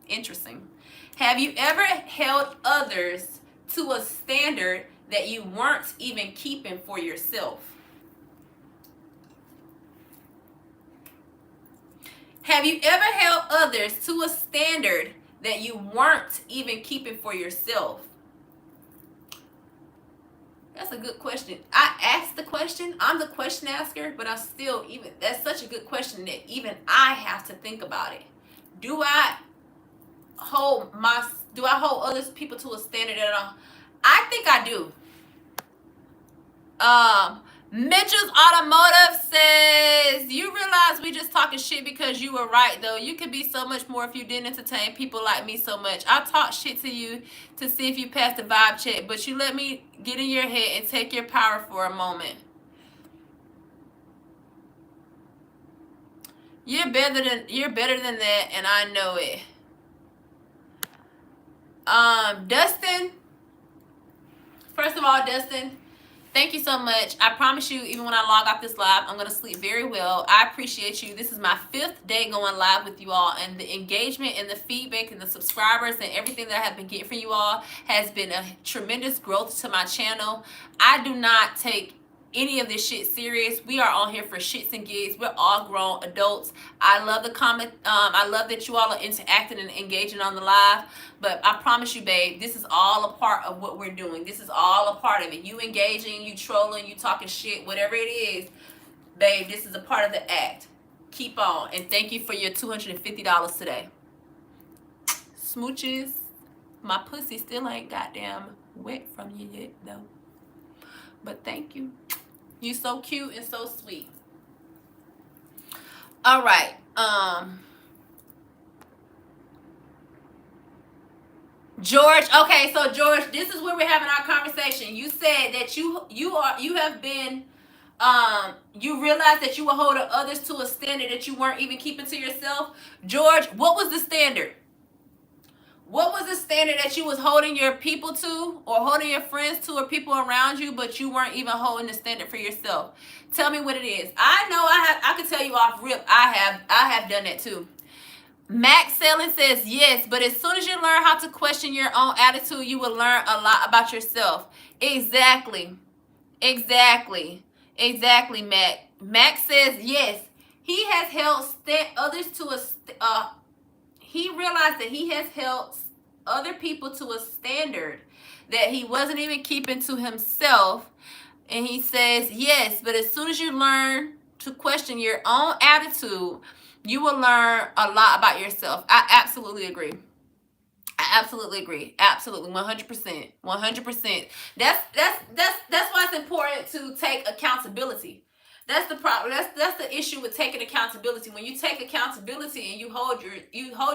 Interesting. Have you ever held others to a standard that you weren't even keeping for yourself? Have you ever held others to a standard that you weren't even keeping for yourself? That's a good question. I asked the question. I'm the question asker, but that's such a good question that even I have to think about it. Do I hold other people to a standard at all? I think I do. Mitchell's Automotive says, you realize we just talking shit because you were right, though. You could be so much more if you didn't entertain people like me so much. I talk shit to you to see if you pass the vibe check, but you let me get in your head and take your power for a moment. You're better than that, and I know it. Dustin. First of all, Dustin, thank you so much. I promise you, even when I log off this live, I'm going to sleep very well. I appreciate you. This is my 5th day going live with you all, and the engagement and the feedback and the subscribers and everything that I have been getting from you all has been a tremendous growth to my channel. I do not take any of this shit serious. We are on here for shits and gigs. We're all grown adults. I love the comment. I love that you all are interacting and engaging on the live. But I promise you, babe, this is all a part of what we're doing. This is all a part of it. You engaging, you trolling, you talking shit, whatever it is, babe, this is a part of the act. Keep on. And thank you for your $250 today. Smooches. My pussy still ain't goddamn wet from you yet, though. But thank you. You so cute and so sweet. All right. George. Okay, so George, this is where we're having our conversation. You said that you realized that you were holding others to a standard that you weren't even keeping to yourself. George, what was the standard? What was the standard that you was holding your people to, or holding your friends to, or people around you, but you weren't even holding the standard for yourself? Tell me what it is. I know I can tell you off rip. I have done that too. Max Selling says yes, but as soon as you learn how to question your own attitude, you will learn a lot about yourself. Exactly, Mac. Max says yes. He has held others to a he realized that he has held other people to a standard that he wasn't even keeping to himself. And he says, yes, but as soon as you learn to question your own attitude, you will learn a lot about yourself. I absolutely agree. I I absolutely agree. Absolutely, 100%, 100%. That's why it's important to take accountability. That's the problem. That's the issue with taking accountability. When you take accountability and you hold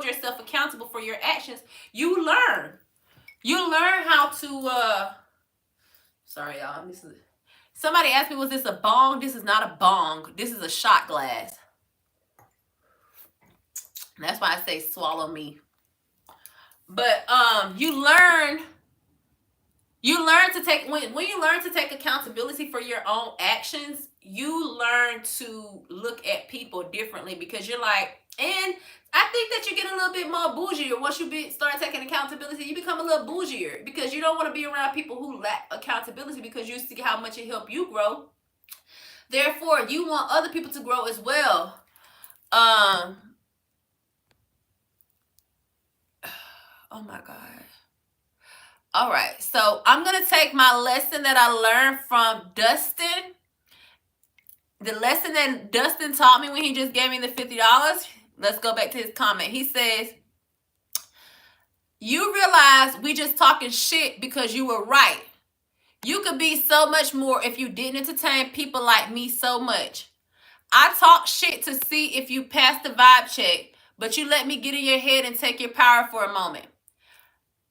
yourself accountable for your actions, you learn. You learn how to. Sorry, y'all. Somebody asked me, was this a bong? This is not a bong. This is a shot glass. That's why I say swallow me. But you learn to take when you learn to take accountability for your own actions, you learn to look at people differently, because you're like, and I think that you get a little bit more bougier once you start taking accountability. You become a little bougier because you don't want to be around people who lack accountability, because you see how much it helped you grow. Therefore, you want other people to grow as well. Oh my God. All right, so I'm going to take my lesson that I learned from Dustin. The lesson that Dustin taught me when he just gave me the $50. Let's go back to his comment. He says, you realize we just talking shit because you were right. You could be so much more if you didn't entertain people like me so much. I talk shit to see if you pass the vibe check, but you let me get in your head and take your power for a moment.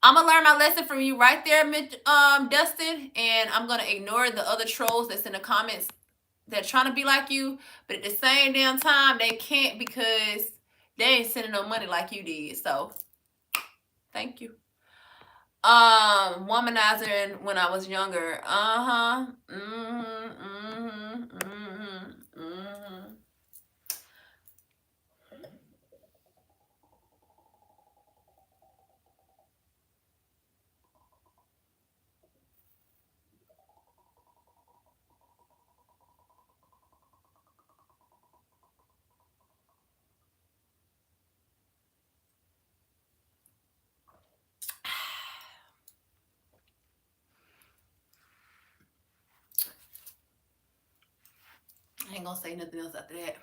I'm going to learn my lesson from you right there, Dustin, and I'm going to ignore the other trolls that's in the comments that trying to be like you, but at the same damn time, they can't, because they ain't sending no money like you did. So, thank you. Womanizing when I was younger. I ain't gonna say nothing else after that.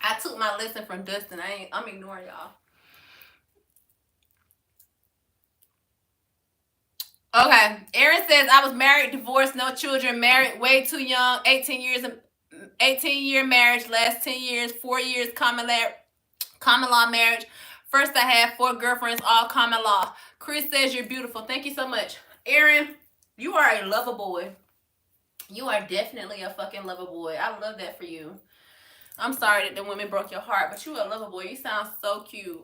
I took my lesson from Dustin. I'm ignoring y'all. Okay. Aaron says, I was married, divorced, no children, married way too young, 18-year marriage, last 10 years, 4 years common law marriage. First I had 4 girlfriends, all common law. Chris says you're beautiful. Thank you so much. Aaron, you are a lover boy. You are definitely a fucking lover boy. I love that for you. I'm sorry that the women broke your heart, but you a lover boy. You sound so cute.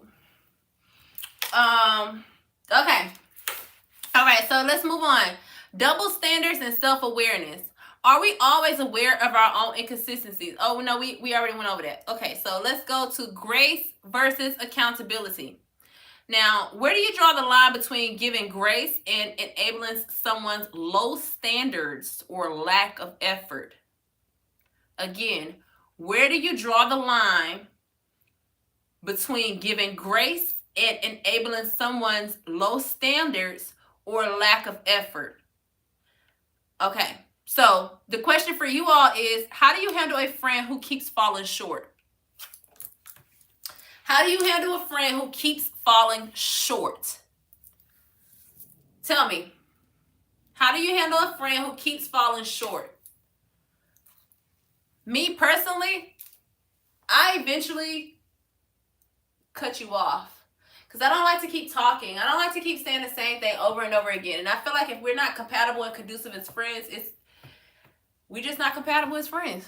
Okay. All right, so let's move on. Double standards and self-awareness. Are we always aware of our own inconsistencies? Oh, no, we already went over that. Okay, so let's go to grace versus accountability. Now, where do you draw the line between giving grace and enabling someone's low standards or lack of effort? Again, where do you draw the line between giving grace and enabling someone's low standards or lack of effort? Okay, so the question for you all is, how do you handle a friend who keeps falling short? How do you handle a friend who keeps falling short? Tell me. How do you handle a friend who keeps falling short? Me personally, I eventually cut you off, because I don't like to keep talking. I don't like to keep saying the same thing over and over again. And I feel like if we're not compatible and conducive as friends, we're just not compatible as friends.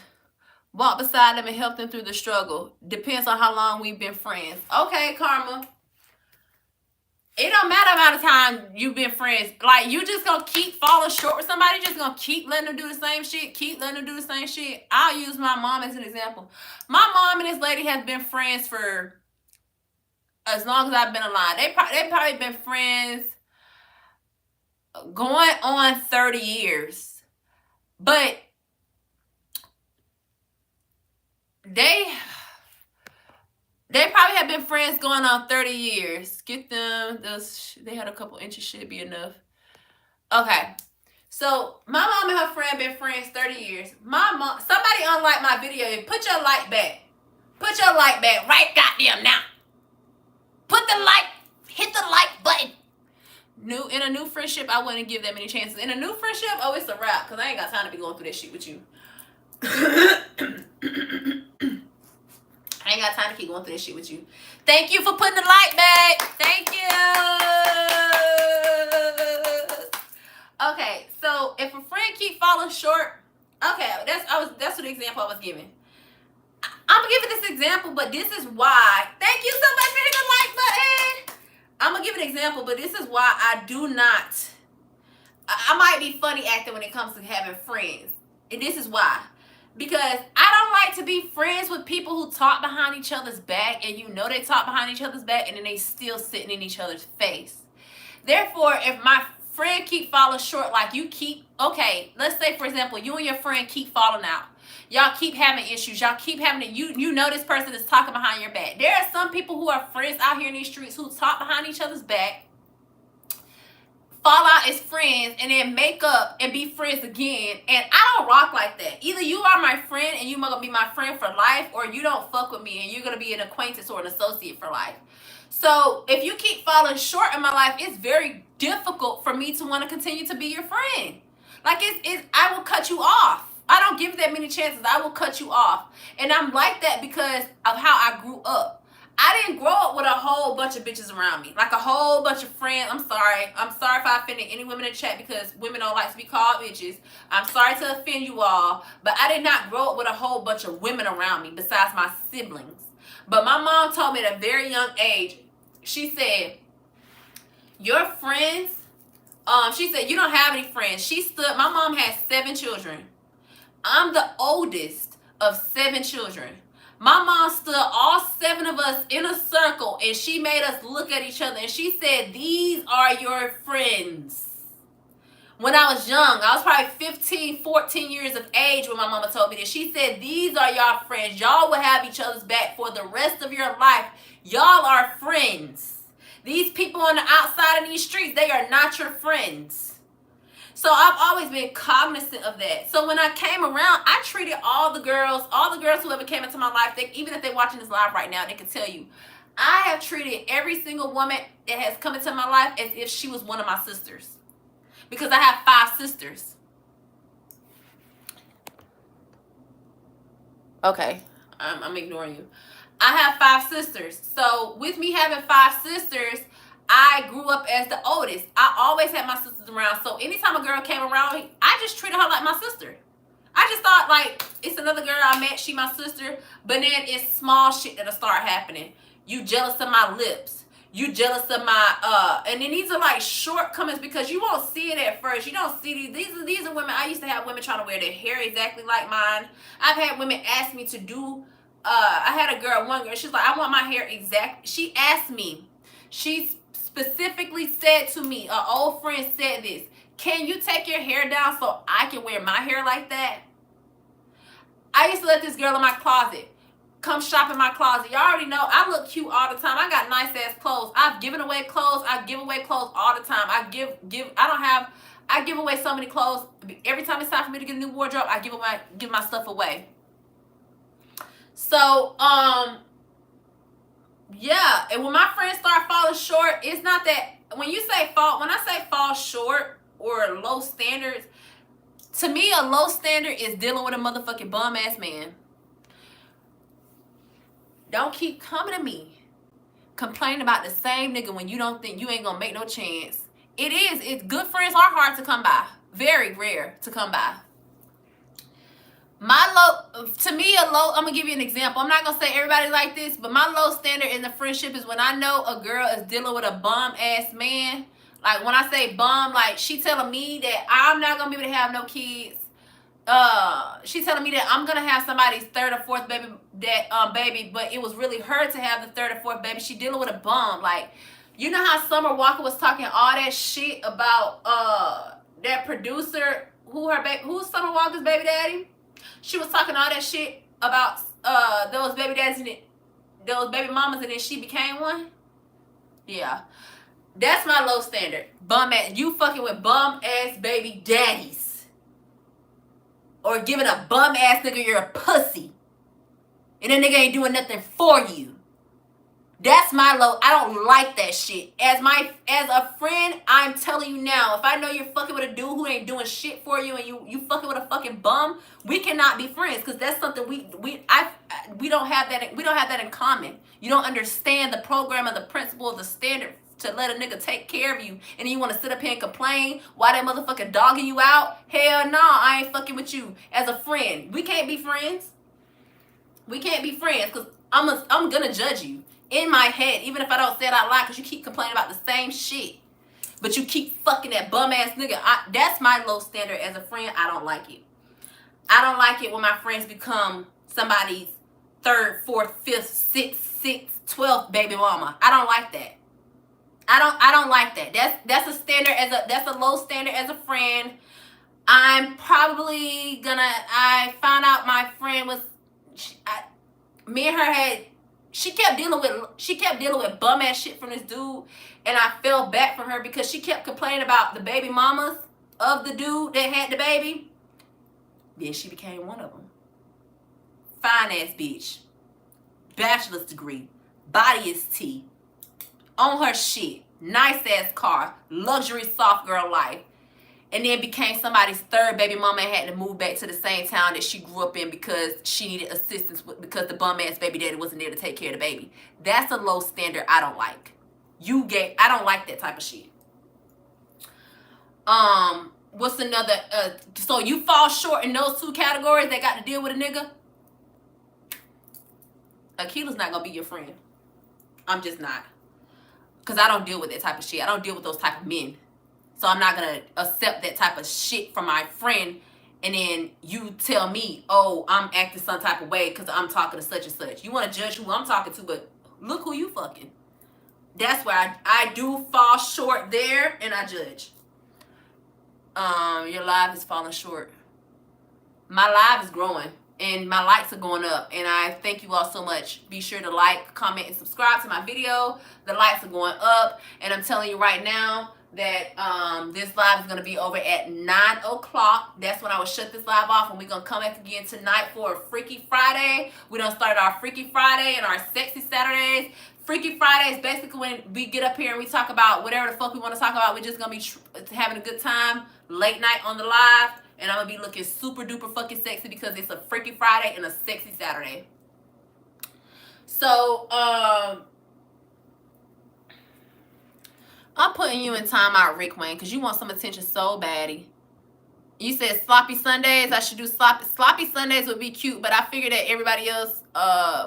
Walk beside them and help them through the struggle. Depends on how long we've been friends. Okay, Karma. It don't matter amount of time you've been friends. Like, you just gonna keep falling short with somebody, just gonna keep letting them do the same shit, keep letting them do the same shit. I'll use my mom as an example. My mom and this lady have been friends for as long as I've been alive. They probably been friends going on 30 years. But they probably have been friends going on 30 years. Get them, they had a couple inches, should be enough. Okay. So my mom and her friend been friends 30 years. My mom, somebody unlike my video. Put your like back. Put your like back right goddamn now. Put the like, hit the like button. In a new friendship, I wouldn't give that many chances. In a new friendship, oh, it's a wrap, because I ain't got time to be going through that shit with you. I ain't got time to keep going through this shit with you. Thank you for putting the like back. Thank you. Okay, so if a friend keep falling short, okay, that's what the example I was giving. I'm gonna give it this example, but this is why. Thank you so much for hitting the like button. I'm gonna give an example, but this is why I do not. I might be funny acting when it comes to having friends, and this is why. Because I don't like to be friends with people who talk behind each other's back, and you know they talk behind each other's back, and then they still sitting in each other's face. Therefore, if my friend keep falling short, like you keep, okay, let's say for example, you and your friend keep falling out. Y'all keep having issues. Y'all keep having it. You know this person is talking behind your back. There are some people who are friends out here in these streets who talk behind each other's back, fall out as friends, and then make up and be friends again. And I don't rock like that. Either you are my friend and you're gonna be my friend for life, or you don't fuck with me and you're gonna be an acquaintance or an associate for life. So if you keep falling short in my life, it's very difficult for me to want to continue to be your friend. Like I will cut you off. I don't give that many chances. I will cut you off. And I'm like that because of how I grew up. I didn't grow up with a whole bunch of bitches around me. Like a whole bunch of friends. I'm sorry if I offended any women in the chat, because women don't like to be called bitches. I'm sorry to offend you all. But I did not grow up with a whole bunch of women around me besides my siblings. But my mom told me at a very young age, she said, your friends, she said, you don't have any friends. My mom has 7 children. I'm the oldest of 7 children. My mom stood all 7 of us in a circle, and she made us look at each other, and she said, these are your friends. When I was young, I was probably 15, 14 years of age when my mama told me this. She said, these are y'all friends. Y'all will have each other's back for the rest of your life. Y'all are friends. These people on the outside of these streets, they are not your friends. So I've always been cognizant of that. So when I came around, I treated all the girls who ever came into my life, even if they're watching this live right now, they can tell you, I have treated every single woman that has come into my life as if she was one of my sisters. Because I have 5 sisters. Okay, I'm ignoring you. I have 5 sisters. So with me having 5 sisters, I grew up as the oldest. I always had my sisters around. So anytime a girl came around me, I just treated her like my sister. I just thought, like, it's another girl I met, she my sister. But then it's small shit that'll start happening. You jealous of my lips. You jealous of my, and then these are like shortcomings because you won't see it at first. You don't see these are women. I used to have women trying to wear their hair exactly like mine. I've had women ask me to do, I had one girl, she's like, I want my hair exact. She asked me, she specifically said to me, an old friend said this, can you take your hair down so I can wear my hair like that? I used to let this girl in my closet come shop in my closet. Y'all already know I look cute all the time. I got nice ass clothes. I've given away clothes. I give away clothes all the time. I give away so many clothes. Every time it's time for me to get a new wardrobe, I give my stuff away. So, yeah, and when my friends start falling short, it's not that, when I say fall short or low standards, to me a low standard is dealing with a motherfucking bum ass man. Don't keep coming to me complaining about the same nigga when you don't think you ain't gonna make no chance. It's good friends are hard to come by. Very rare to come by. I'm gonna give you an example. I'm not gonna say everybody like this, but my low standard in the friendship is when I know a girl is dealing with a bum ass man. Like when I say bum, like she telling me that I'm not gonna be able to have no kids. She telling me that I'm gonna have somebody's 3rd or 4th baby, but it was really her to have the 3rd or 4th baby. She dealing with a bum. Like, you know how Summer Walker was talking all that shit about that producer, who's Summer Walker's baby daddy? She was talking all that shit about those baby daddies and those baby mamas, and then she became one. Yeah. That's my low standard. Bum ass. You fucking with bum ass baby daddies. Or giving a bum ass nigga you're a pussy. And that nigga ain't doing nothing for you. That's my low. I don't like that shit. As a friend, I'm telling you now, if I know you're fucking with a dude who ain't doing shit for you and you fucking with a fucking bum, we cannot be friends because that's something we don't have that in common. You don't understand the program or the principle of the standard to let a nigga take care of you, and then you want to sit up here and complain why that motherfucker dogging you out. Hell no, I ain't fucking with you as a friend. We can't be friends. We can't be friends because I'm gonna judge you in my head, even if I don't say it out loud, because you keep complaining about the same shit. But you keep fucking that bum ass nigga. That's my low standard as a friend. I don't like it. I don't like it when my friends become somebody's third, fourth, fifth, sixth, 12th baby mama. I don't like that. I don't like that. That's a standard that's a low standard as a friend. I'm probably gonna. I found out my friend was. Me and her had. She kept dealing with bum ass shit from this dude, and I fell back from her because she kept complaining about the baby mamas of the dude that had the baby. Then she became one of them. Fine ass bitch, bachelor's degree, body is tea, on her shit, nice ass car, luxury soft girl life, and then became somebody's third baby mama and had to move back to the same town that she grew up in because she needed assistance because the bum ass baby daddy wasn't there to take care of the baby. That's a low standard I don't like. I don't like that type of shit. What's another? So you fall short in those two categories that got to deal with a nigga. Akiela's not gonna be your friend. I'm just not. Because I don't deal with that type of shit. I don't deal with those type of men. So I'm not going to accept that type of shit from my friend. And then you tell me, oh, I'm acting some type of way because I'm talking to such and such. You want to judge who I'm talking to, but look who you fucking. That's where I do fall short there and I judge. Your live is falling short. My live is growing. And my likes are going up. And I thank you all so much. Be sure to like, comment, and subscribe to my video. The likes are going up. And I'm telling you right now that this live is going to be over at 9 o'clock. That's when I will shut this live off. And we're going to come back again tonight for a Freaky Friday. We done started our Freaky Friday and our Sexy Saturdays. Freaky Friday is basically when we get up here and we talk about whatever the fuck we want to talk about. We're just going to be having a good time late night on the live. And I'm going to be looking super duper fucking sexy because it's a Freaky Friday and a Sexy Saturday. So, I'm putting you in timeout, Rick Wayne, because you want some attention so baddie. You said sloppy Sundays. I should do sloppy Sundays would be cute, but I figured that everybody else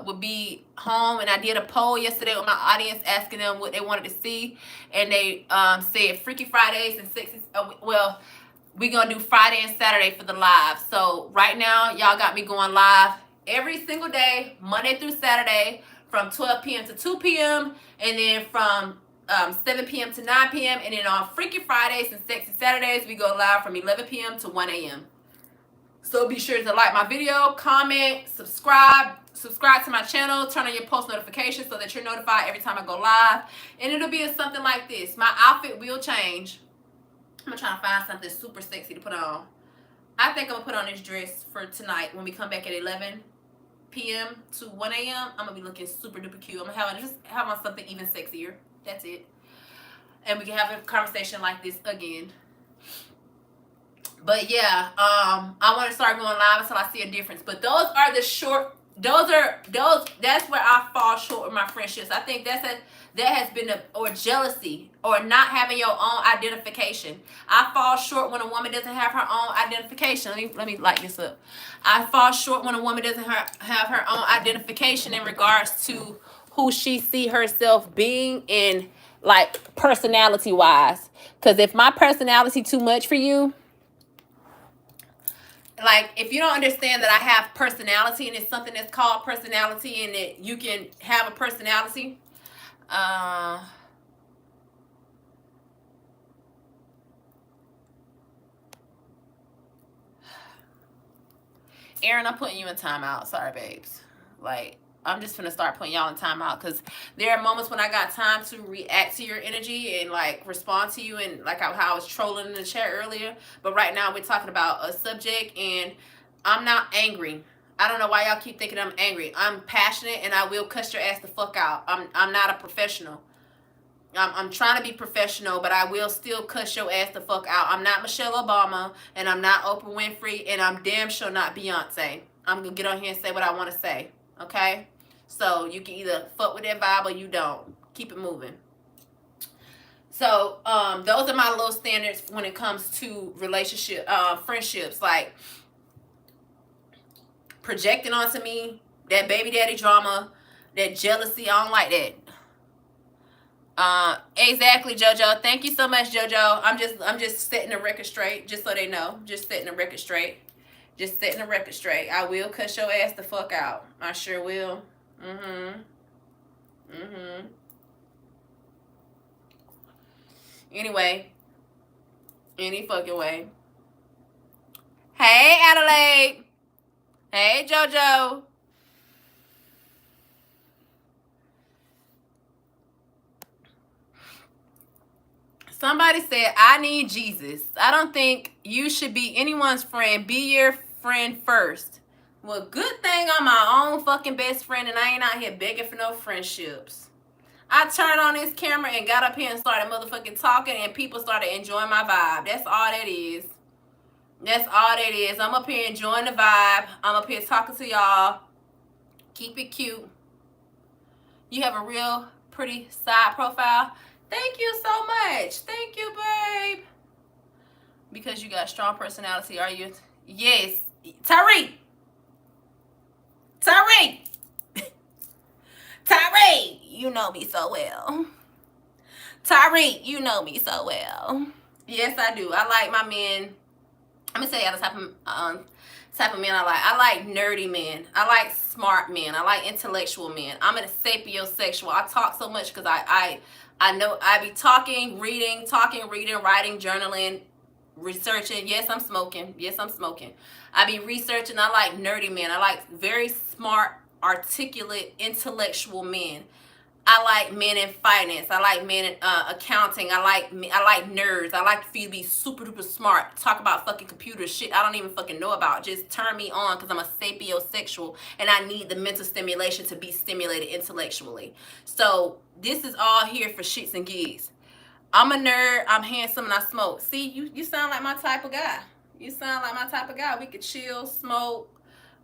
would be home. And I did a poll yesterday with my audience asking them what they wanted to see. And they said Freaky Fridays and Sexy. Well, we're going to do Friday and Saturday for the live. So right now, y'all got me going live every single day, Monday through Saturday, from 12 p.m. to 2 p.m. And then from 7 p.m. to 9 p.m. And then on Freaky Fridays and Sexy Saturdays, we go live from 11 p.m. to 1 a.m. So be sure to like my video, comment, subscribe to my channel, turn on your post notifications so that you're notified every time I go live. And it'll be something like this. My outfit will change. I'm going to try to find something super sexy to put on. I think I'm going to put on this dress for tonight when we come back at 11 p.m. to 1 a.m. I'm going to be looking super duper cute. I'm going to have on something even sexier. That's it. And we can have a conversation like this again. But yeah, I want to start going live until I see a difference. But those are the short, that's where I fall short with my friendships. I think that has been or jealousy or not having your own identification. I fall short when a woman doesn't have her own identification. Let me light this up. I fall short when a woman doesn't have her own identification in regards to who she see herself being in, like, personality wise. Because if my personality too much for you, like, if you don't understand that I have personality and it's something that's called personality and that you can have a personality, Aaron, I'm putting you in timeout. Sorry, babes. Like, I'm just gonna start putting y'all in timeout because there are moments when I got time to react to your energy and like respond to you, and like how I was trolling in the chat earlier. But right now we're talking about a subject, and I'm not angry. I don't know why y'all keep thinking I'm angry. I'm passionate, and I will cuss your ass the fuck out. I'm not a professional. I'm trying to be professional, but I will still cuss your ass the fuck out. I'm not Michelle Obama, and I'm not Oprah Winfrey, and I'm damn sure not Beyonce. I'm going to get on here and say what I want to say, okay? So you can either fuck with that vibe or you don't. Keep it moving. So those are my little standards when it comes to friendships, like projecting onto me, that baby daddy drama, that jealousy. I don't like that. Exactly, JoJo. Thank you so much, JoJo. I'm just setting the record straight, just so they know. Just setting the record straight. Just setting the record straight. I will cuss your ass the fuck out. I sure will. Anyway, any fucking way. Hey, Adelaide. Hey, JoJo. Somebody said, I need Jesus. I don't think you should be anyone's friend. Be your friend first. Well, good thing I'm my own fucking best friend and I ain't out here begging for no friendships. I turned on this camera and got up here and started motherfucking talking, and people started enjoying my vibe. That's all that is. That's all that is. I'm up here enjoying the vibe. I'm up here talking to y'all. Keep it cute. You have a real pretty side profile. Thank you so much. Thank you, babe. Because you got a strong personality, are you? Yes. Tyree. Tyree, you know me so well. Tyree, you know me so well. Yes, I do. I like my men. I'm gonna tell y'all the type of men I like. I like nerdy men. I like smart men. I like intellectual men. I'm a sapiosexual. I talk so much because I know I be talking, reading, writing, journaling, researching. Yes, I'm smoking. I be researching. I like nerdy men. I like very smart, articulate, intellectual men. I like men in finance. I like men in accounting. I like nerds. I like for you to be super duper smart. Talk about fucking computer shit I don't even fucking know about. Just turn me on because I'm a sapiosexual and I need the mental stimulation to be stimulated intellectually. So this is all here for shits and gigs. I'm a nerd. I'm handsome and I smoke. See, you sound like my type of guy. You sound like my type of guy. We could chill, smoke,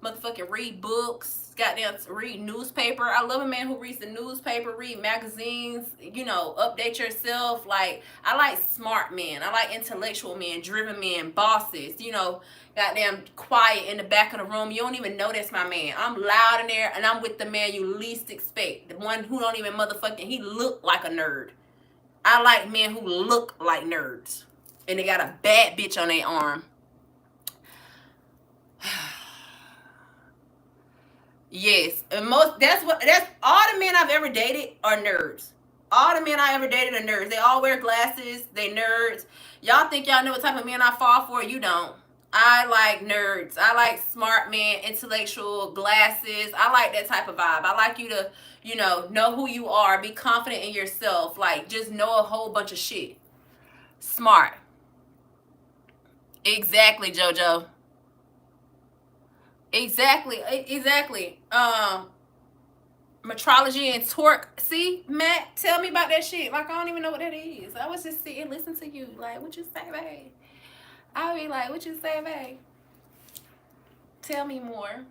motherfucking read books, goddamn read newspaper. I love a man who reads the newspaper, read magazines, you know, update yourself. Like, I like smart men. I like intellectual men, driven men, bosses, you know, goddamn quiet in the back of the room. You don't even know that's my man. I'm loud in there and I'm with the man you least expect. The one who don't even motherfucking, he look like a nerd. I like men who look like nerds. And they got a bad bitch on their arm. Yes, and that's all the men I've ever dated are nerds. All the men I ever dated are nerds. They all wear glasses. They nerds. Y'all think y'all know what type of men I fall for? You don't. I like nerds. I like smart men, intellectual, glasses. I like that type of vibe. I like you to, you know who you are. Be confident in yourself. Like, just know a whole bunch of shit. Smart. Exactly, JoJo. Exactly. Metrology and torque. See, Matt, tell me about that shit. Like, I don't even know what that is. I was just sitting and listening to you. Like, what you say, babe? I'll be like, what you say, babe? Tell me more.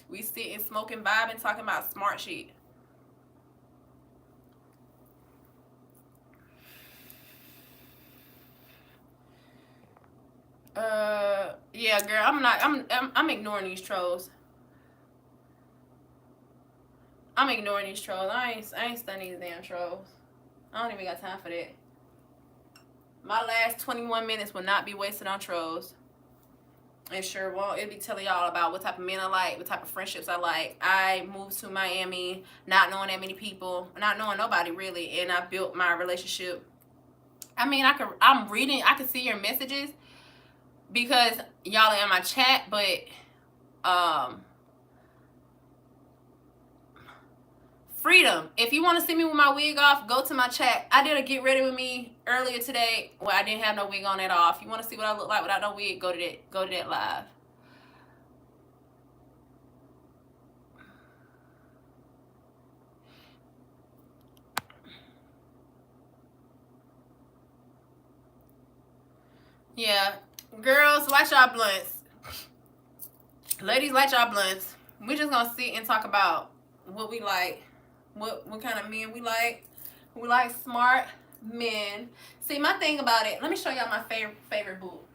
We sitting, smoking, vibing, talking about smart shit. Yeah, girl, I'm ignoring these trolls. I'm ignoring these trolls. I ain't studying these damn trolls. I don't even got time for that. My last 21 minutes will not be wasted on trolls. It sure won't. It'll be telling y'all about what type of men I like, what type of friendships I like. I moved to Miami, not knowing that many people, not knowing nobody really, and I built my relationship. I mean, I can see your messages because y'all are in my chat, but Freedom. If you want to see me with my wig off, go to my chat. I did a get ready with me earlier today where I didn't have no wig on at all. If you want to see what I look like without no wig, go to that live. Yeah, girls, light y'all blunts. Ladies, light y'all blunts. We just gonna sit and talk about what we like, what kind of men we like. We like smart men. See, my thing about it, let me show y'all my favorite book.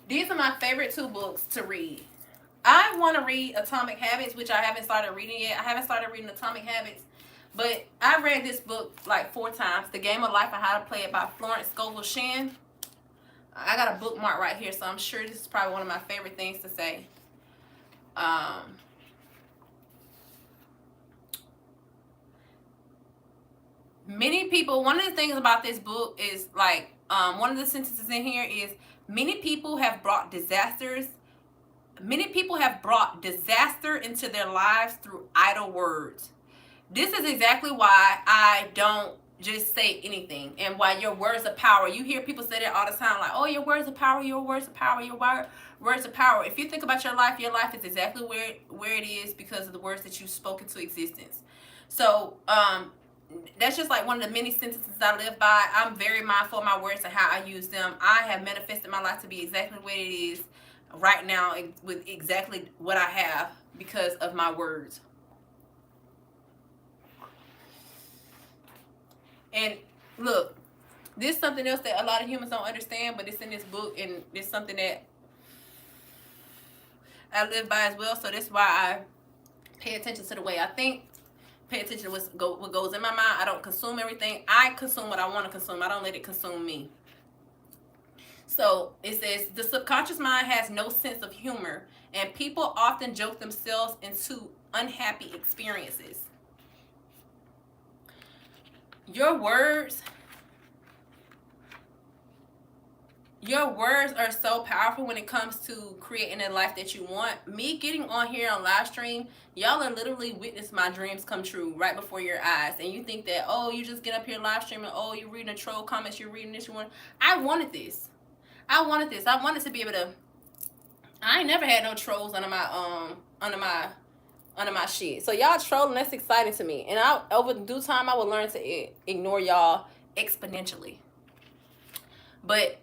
These are my favorite 2 books to read. I want to read Atomic Habits, which I haven't started reading yet. I haven't started reading Atomic Habits, but I read this book like 4 times. The Game of Life and How to Play It by Florence Scovel Shinn. I got a bookmark right here, so I'm sure this is probably one of my favorite things to say. Many people, one of the things about this book is like, one of the sentences in here is, many people have brought disaster into their lives through idle words. This is exactly why I don't just say anything, and why your words are power. You hear people say that all the time, like, oh, your words are power, your words are power, your words are power. If you think about your life is exactly where it is because of the words that you spoke into existence. So that's just like one of the many sentences I live by. I'm very mindful of my words and how I use them. I have manifested my life to be exactly what it is right now, with exactly what I have because of my words. And look, this is something else that a lot of humans don't understand, but it's in this book, and it's something that I live by as well. So that's why I pay attention to the way I think, pay attention to what goes in my mind. I don't consume everything. I consume what I want to consume. I don't let it consume me. So it says, the subconscious mind has no sense of humor, and people often joke themselves into unhappy experiences. Your words are so powerful when it comes to creating a life that you want. Me getting on here on live stream, y'all are literally witness my dreams come true right before your eyes. And you think that, oh, you just get up here live streaming, oh, you're reading the troll comments, you're reading this, I wanted this. I wanted to be able to, I ain't never had no trolls under my shit. So y'all trolling, that's exciting to me. And over due time, I will learn to ignore y'all exponentially. But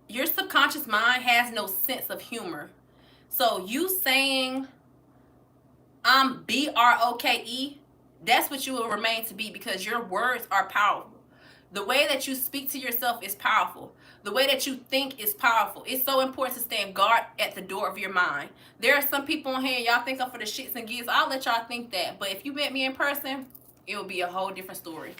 your subconscious mind has no sense of humor. So you saying I'm BROKE, that's what you will remain to be, because your words are powerful. The way that you speak to yourself is powerful. The way that you think is powerful. It's so important to stand guard at the door of your mind. There are some people on here, y'all think I'm for the shits and gigs. I'll let y'all think that. But if you met me in person, it will be a whole different story.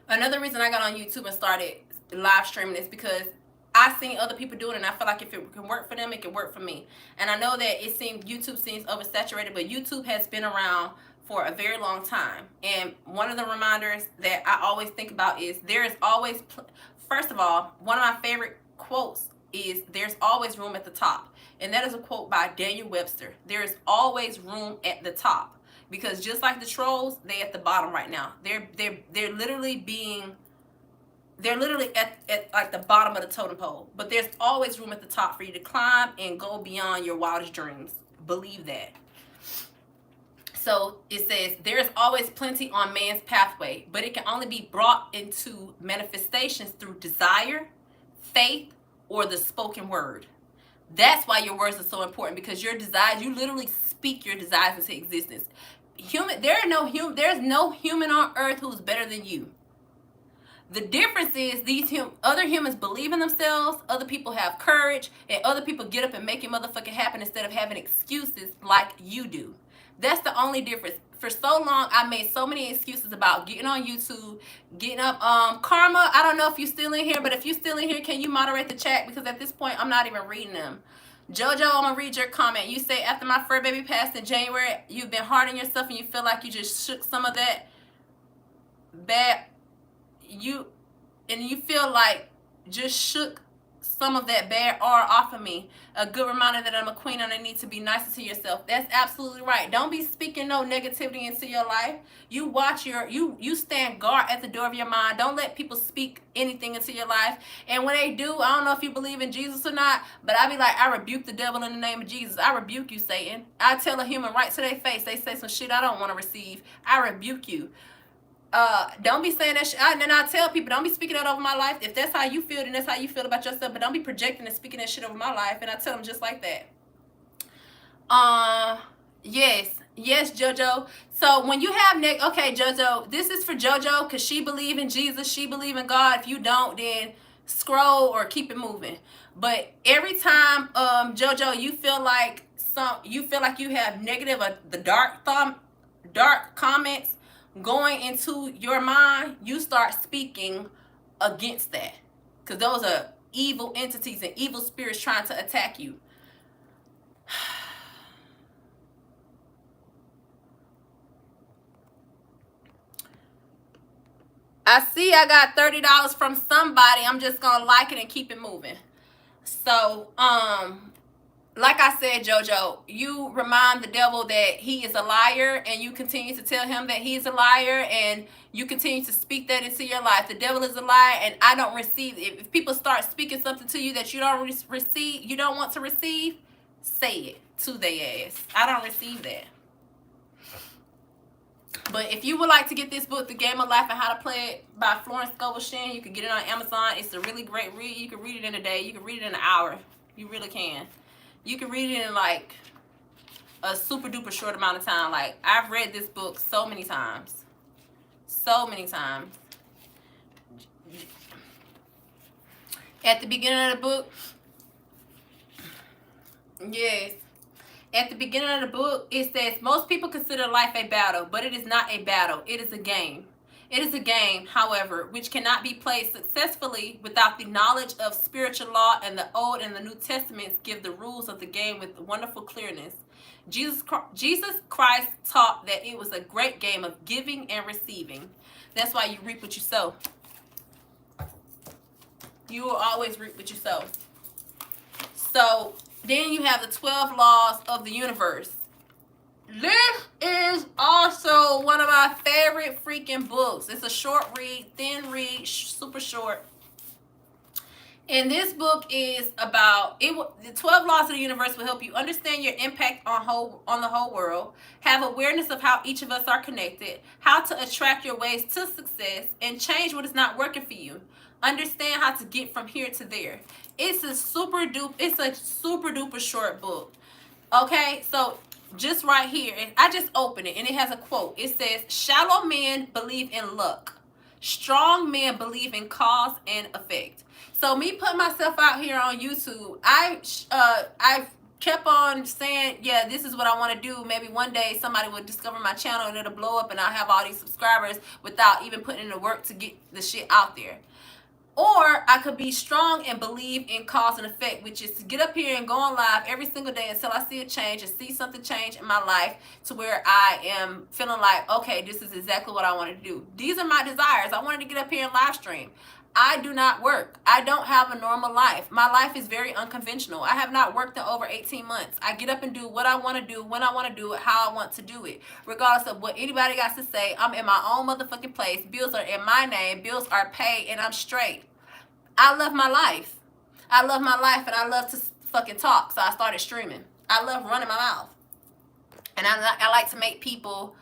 Another reason I got on YouTube and started live streaming is because I seen other people doing it, and I feel like if it can work for them, it can work for me. And I know that YouTube seems oversaturated, but YouTube has been around for a very long time. And one of the reminders that I always think about is there is always, first of all, one of my favorite quotes is, there's always room at the top. And that is a quote by Daniel Webster. There is always room at the top. Because just like the trolls, they at the bottom right now. They're literally at like the bottom of the totem pole. But there's always room at the top for you to climb and go beyond your wildest dreams. Believe that. So it says, there is always plenty on man's pathway, but it can only be brought into manifestations through desire, faith, or the spoken word. That's why your words are so important, because your desires, you literally speak your desires into existence. There's no human on earth who's better than you. The difference is these other humans believe in themselves, other people have courage, and other people get up and make it motherfucking happen instead of having excuses like you do. That's the only difference. For so long, I made so many excuses about getting on YouTube, getting up. Karma, I don't know if you're still in here, but if you're still in here, can you moderate the chat? Because at this point, I'm not even reading them. JoJo, I'm going to read your comment. You say, after my fur baby passed in January, you've been hard on yourself and you feel like you just shook some of that bad, you feel like just shook some of that bad aura off of me. A good reminder that I'm a queen and I need to be nicer to yourself. That's absolutely right. Don't be speaking no negativity into your life. You watch you stand guard at the door of your mind. Don't let people speak anything into your life. And when they do, I don't know if you believe in Jesus or not, but I be like, I rebuke the devil in the name of Jesus. I rebuke you, Satan. I tell a human right to their face, they say some shit I don't want to receive. I rebuke you. Don't be saying that shit. And I tell people, don't be speaking that over my life. If that's how you feel, then that's how you feel about yourself. But don't be projecting and speaking that shit over my life. And I tell them just like that. Yes, JoJo. So when you have okay, JoJo, this is for JoJo because she believe in Jesus. She believe in God. If you don't, then scroll or keep it moving. But every time, JoJo, you feel like you have negative, the dark comments going into your mind, you start speaking against that, because those are evil entities and evil spirits trying to attack you. I see I got $30 from somebody. I'm just gonna like it and keep it moving. So like I said, JoJo, you remind the devil that he is a liar, and you continue to tell him that he's a liar, and you continue to speak that into your life. The devil is a liar, and I don't receive it. If people start speaking something to you that you don't receive, you don't want to receive, say it to their ass. I don't receive that. But if you would like to get this book, The Game of Life and How to Play It by Florence Scovel Shinn, you can get it on Amazon. It's a really great read. You can read it in a day. You can read it in an hour. You really can. You can read it in like a super duper short amount of time. Like, I've read this book so many times. So many times. At the beginning of the book, yes. At the beginning of the book, it says, most people consider life a battle, but it is not a battle. It is a game. It is a game, however, which cannot be played successfully without the knowledge of spiritual law, and the Old and the New Testaments give the rules of the game with wonderful clearness. Jesus Christ taught that it was a great game of giving and receiving. That's why you reap what you sow. You will always reap what you sow. So then you have the 12 laws of the universe. This is also one of my favorite freaking books. It's a short read, thin read, super short. And this book is about the 12 laws of the universe will help you understand your impact on the whole world, have awareness of how each of us are connected, how to attract your ways to success, and change what is not working for you. Understand how to get from here to there. It's a super duper short book. Okay, so just right here, and I just opened it, and it has a quote. It says, shallow men believe in luck. Strong men believe in cause and effect. So me putting myself out here on YouTube, I've kept on saying, yeah, this is what I want to do. Maybe one day somebody will discover my channel and it'll blow up and I'll have all these subscribers without even putting in the work to get the shit out there. Or I could be strong and believe in cause and effect, which is to get up here and go on live every single day until I see a change and see something change in my life to where I am feeling like, okay, this is exactly what I want to do. These are my desires. I wanted to get up here and live stream. I do not work. I don't have a normal life. My life is very unconventional. I have not worked in over 18 months. I get up and do what I want to do, when I want to do it, how I want to do it. Regardless of what anybody got to say, I'm in my own motherfucking place. Bills are in my name. Bills are paid, and I'm straight. I love my life. I love my life, and I love to fucking talk, so I started streaming. I love running my mouth. And I like to make people,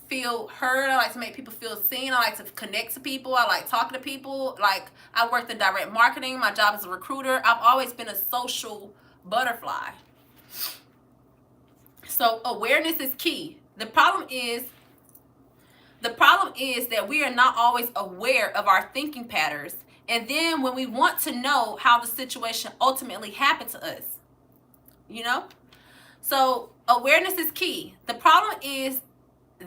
feel heard. I like to make people feel seen. I like to connect to people. I like talking to people. Like, I worked in direct marketing. My job is a recruiter. I've always been a social butterfly. So awareness is key. The problem is that we are not always aware of our thinking patterns. And then when we want to know how the situation ultimately happened to us, you know? So awareness is key. The problem is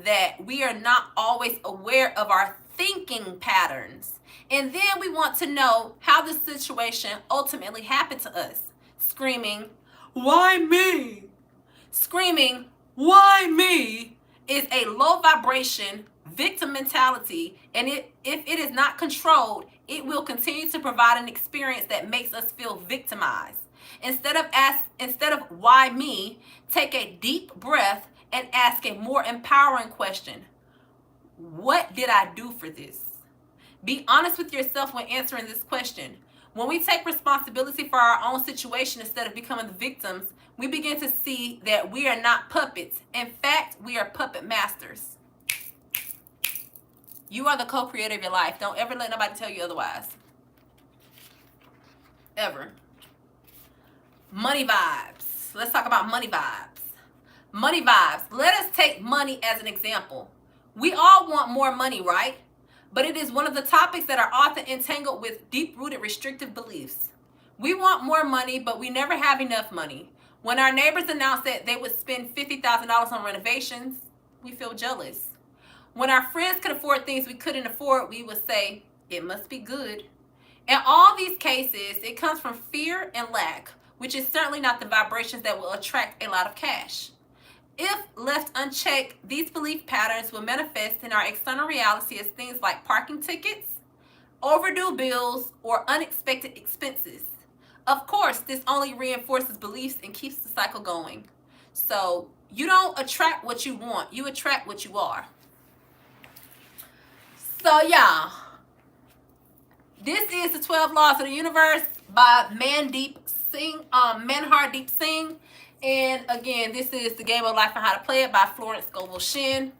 that we are not always aware of our thinking patterns. And then we want to know how the situation ultimately happened to us. Screaming, why me? Screaming, why me? Is a low vibration victim mentality, and if it is not controlled, it will continue to provide an experience that makes us feel victimized. Instead of why me, take a deep breath and ask a more empowering question. What did I do for this? Be honest with yourself when answering this question. When we take responsibility for our own situation instead of becoming the victims, we begin to see that we are not puppets. In fact, we are puppet masters. You are the co-creator of your life. Don't ever let nobody tell you otherwise. Ever. Money vibes. Let's talk about money vibes. Money vibes. Let us take money as an example. We all want more money, right? But it is one of the topics that are often entangled with deep-rooted restrictive beliefs. We want more money, but we never have enough money. When our neighbors announce that they would spend $50,000 on renovations, we feel jealous. When our friends could afford things we couldn't afford, we would say, it must be good. In all these cases, it comes from fear and lack, which is certainly not the vibrations that will attract a lot of cash. If left unchecked, these belief patterns will manifest in our external reality as things like parking tickets, overdue bills, or unexpected expenses. Of course, this only reinforces beliefs and keeps the cycle going. So you don't attract what you want, you attract what you are. So yeah, this is the 12 Laws of the Universe by Mandeep Singh, Manhar Singh. And again, this is The Game of Life and How to Play It by Florence Scovel Shinn.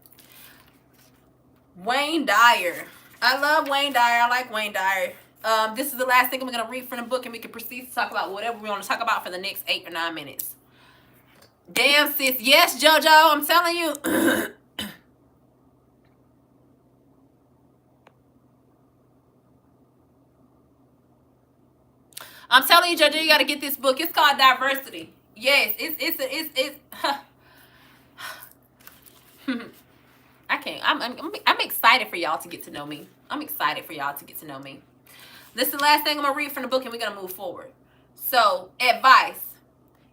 Wayne Dyer. I love Wayne Dyer. I like Wayne Dyer. This is the last thing I'm going to read from the book, and we can proceed to talk about whatever we want to talk about for the next 8 or 9 minutes. Damn, sis. Yes, JoJo, I'm telling you. I'm telling you, JoJo, you got to get this book. It's called Diversity. Yes, it's I can't. I'm excited for y'all to get to know me. I'm excited for y'all to get to know me. This is the last thing I'm gonna read from the book, and we're gonna move forward. So, advice: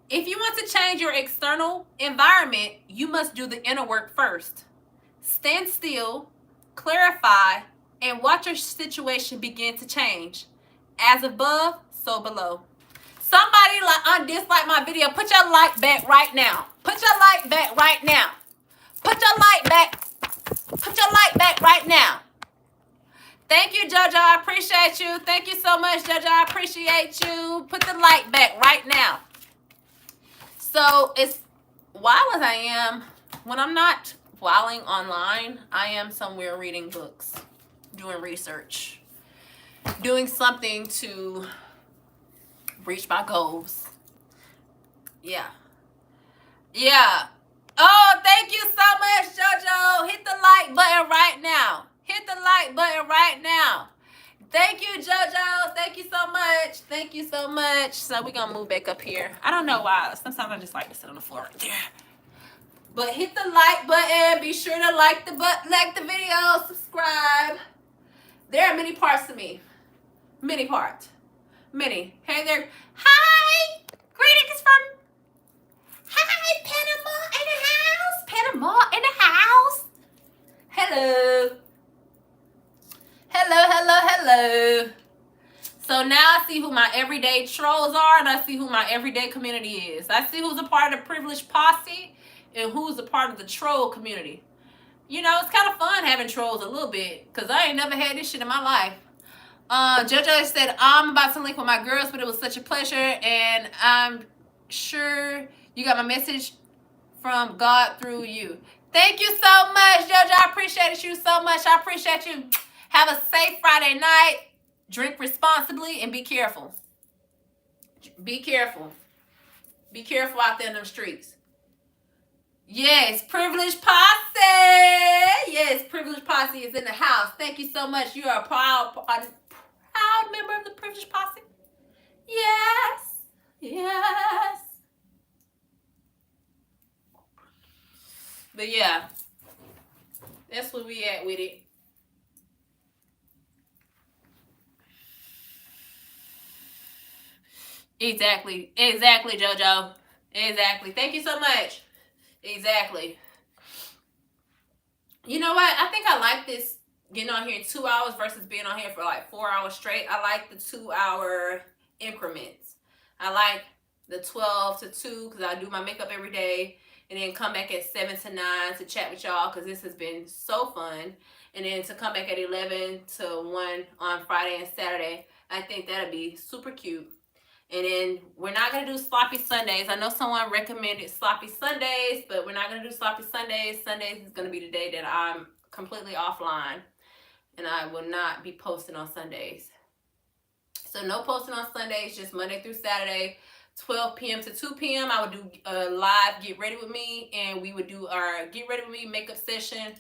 if you want to change your external environment, you must do the inner work first. Stand still, clarify, and watch your situation begin to change. As above, so below. Somebody dislike my video. Put your like back right now. Put your like back right now. Put your like back. Put your like back right now. Thank you, JoJo. I appreciate you. Thank you so much, JoJo. I appreciate you. Put the like back right now. So it's wild as I am, when I'm not whiling online, I am somewhere reading books, doing research, doing something to reach my goals. Yeah. Oh, thank you so much, JoJo. Hit the like button right now. Hit the like button right now. Thank you, JoJo. Thank you so much. Thank you so much. So we're going to move back up here. I don't know why. Sometimes I just like to sit on the floor right there. But hit the like button. Be sure to like the video. Subscribe. There are many parts to me. Many parts. Many. Hey there. Hi. Greetings from... Hi, Panama in the house. Hello. Hello. So now I see who my everyday trolls are, and I see who my everyday community is. I see who's a part of the privileged posse and who's a part of the troll community. You know, it's kind of fun having trolls a little bit, because I ain't never had this shit in my life. JoJo said, I'm about to link with my girls, but it was such a pleasure, and I'm sure you got my message from God through you. Thank you so much, JoJo. I appreciate you so much. I appreciate you. Have a safe Friday night. Drink responsibly and be careful. Be careful. Be careful out there in them streets. Yes, Privileged Posse. Yes, Privileged Posse is in the house. Thank you so much. You are a proud member of the Privileged Posse. Yes. But yeah, that's where we at with it. Exactly. Exactly, JoJo. Exactly. Thank you so much. Exactly. You know what? I think I like this getting on here in 2 hours versus being on here for like 4 hours straight. I like the 2 hour increments. I like the 12 to 2 because I do my makeup every day and then come back at 7 to 9 to chat with y'all because this has been so fun. And then to come back at 11 to 1 on Friday and Saturday. I think that'll be super cute. And then we're not going to do sloppy Sundays. I know someone recommended sloppy Sundays, but we're not going to do sloppy Sundays. Sundays is going to be the day that I'm completely offline. And I will not be posting on Sundays. So no posting on Sundays, just Monday through Saturday, 12 p.m. to 2 p.m. I would do a live Get Ready With Me. And we would do our Get Ready With Me makeup session.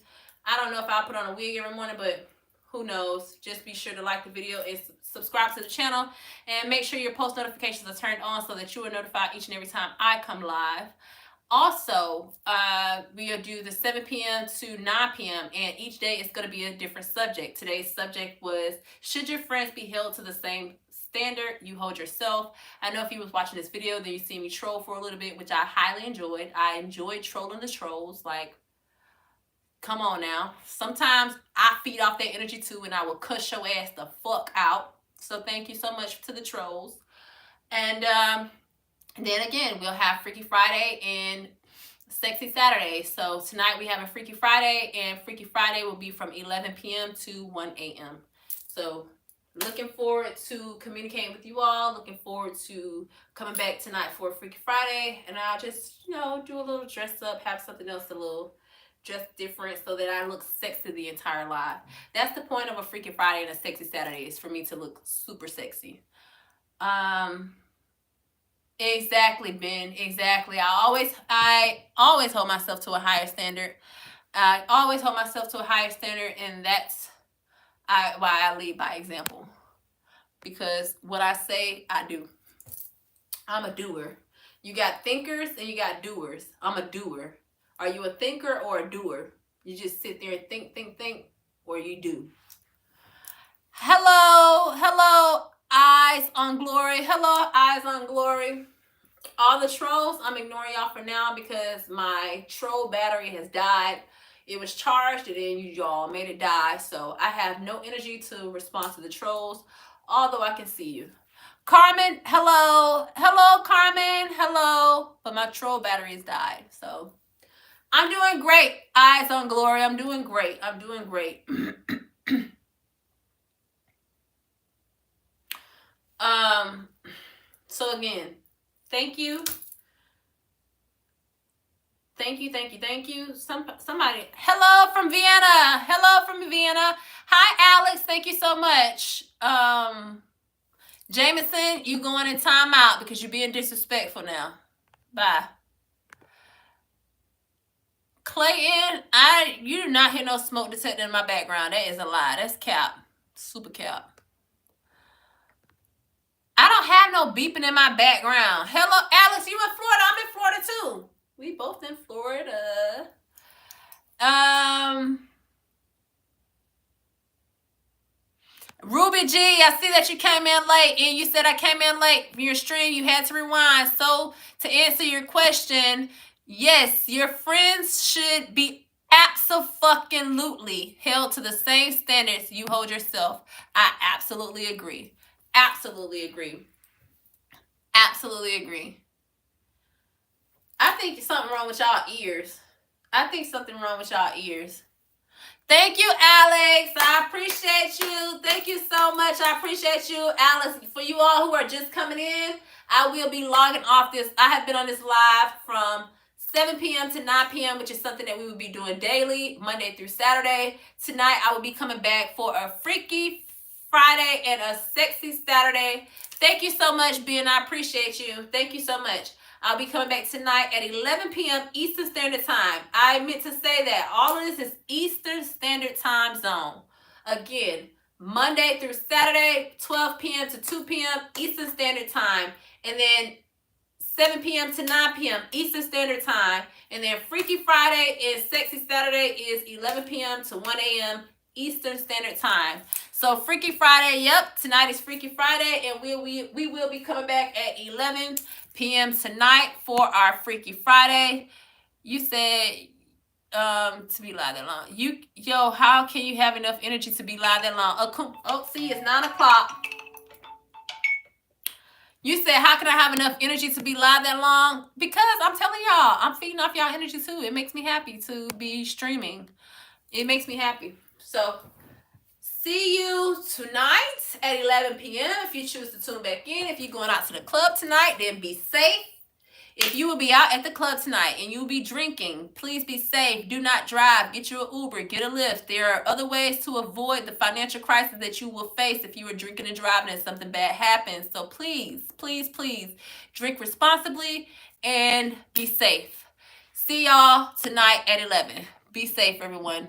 I don't know if I'll put on a wig every morning, but who knows. Just be sure to like the video and subscribe to the channel. And make sure your post notifications are turned on so that you are notified each and every time I come live. Also, we'll do the 7 p.m. to 9 p.m. and each day is going to be a different subject. Today's subject was, should your friends be held to the same standard you hold yourself? I know if you was watching this video, then you see me troll for a little bit, which I highly enjoyed. I enjoyed trolling the trolls. Like, come on now. Sometimes I feed off that energy too, and I will cuss your ass the fuck out. So thank you so much to the trolls. And then again, we'll have Freaky Friday and Sexy Saturday. So tonight we have a Freaky Friday, and Freaky Friday will be from 11 p.m. to 1 a.m. So looking forward to communicating with you all. Looking forward to coming back tonight for a Freaky Friday. And I'll just, do a little dress up, have something else a little dress different so that I look sexy the entire live. That's the point of a Freaky Friday and a Sexy Saturday, is for me to look super sexy. Exactly, Ben. Exactly. I always hold myself to a higher standard. I always hold myself to a higher standard, and that's why I lead by example. Because what I say, I do. I'm a doer. You got thinkers and you got doers. I'm a doer. Are you a thinker or a doer? You just sit there and think, or you do. Hello, Eyes on Glory. Hello, Eyes on Glory. All the trolls, I'm ignoring y'all for now because my troll battery has died. It was charged and then y'all made it die. So I have no energy to respond to the trolls, although I can see you. Carmen, hello. Hello, Carmen. Hello. But my troll battery has died. So I'm doing great. Eyes on Glory. I'm doing great. I'm doing great. So again, thank you. Thank you. Somebody. Hello from Vienna. Hello from Vienna. Hi, Alex. Thank you so much. Jameson, you going in timeout because you're being disrespectful now. Bye. Clayton, you do not hear no smoke detector in my background. That is a lie. That's cap. Super cap. I don't have no beeping in my background. Hello, Alex, you in Florida? I'm in Florida too. We both in Florida. Ruby G, I see that you came in late, and you said I came in late for your stream. You had to rewind. So to answer your question, yes, your friends should be absolutely held to the same standards you hold yourself. I absolutely agree. Absolutely agree. Absolutely agree. I think something wrong with y'all ears. Thank you, Alex. I appreciate you. Thank you so much. I appreciate you, Alex. For you all who are just coming in, I will be logging off this. I have been on this live from 7 p.m. to 9 p.m., which is something that we will be doing daily, Monday through Saturday. Tonight, I will be coming back for a Freaky Friday and a Sexy Saturday. Thank you so much, Ben. I appreciate you. Thank you so much. I'll be coming back tonight at 11 p.m. Eastern Standard Time. I meant to say that. All of this is Eastern Standard Time Zone. Again, Monday through Saturday, 12 p.m. to 2 p.m. Eastern Standard Time. And then 7 p.m. to 9 p.m. Eastern Standard Time. And then Freaky Friday and Sexy Saturday is 11 p.m. to 1 a.m. Eastern Standard Time. So Freaky Friday, yep, tonight is Freaky Friday, and we will be coming back at 11 p.m. tonight for our Freaky Friday. You said to be live that long. How can you have enough energy to be live that long? See, it's 9 o'clock. You said, how can I have enough energy to be live that long? Because I'm telling y'all, I'm feeding off y'all energy too. It makes me happy to be streaming. It makes me happy. So, see you tonight at 11 p.m. If you choose to tune back in. If you're going out to the club tonight, then be safe. If you will be out at the club tonight and you'll be drinking, please be safe. Do not drive. Get you an Uber. Get a Lyft. There are other ways to avoid the financial crisis that you will face if you are drinking and driving and something bad happens. So please, please, please drink responsibly and be safe. See y'all tonight at 11. Be safe, everyone.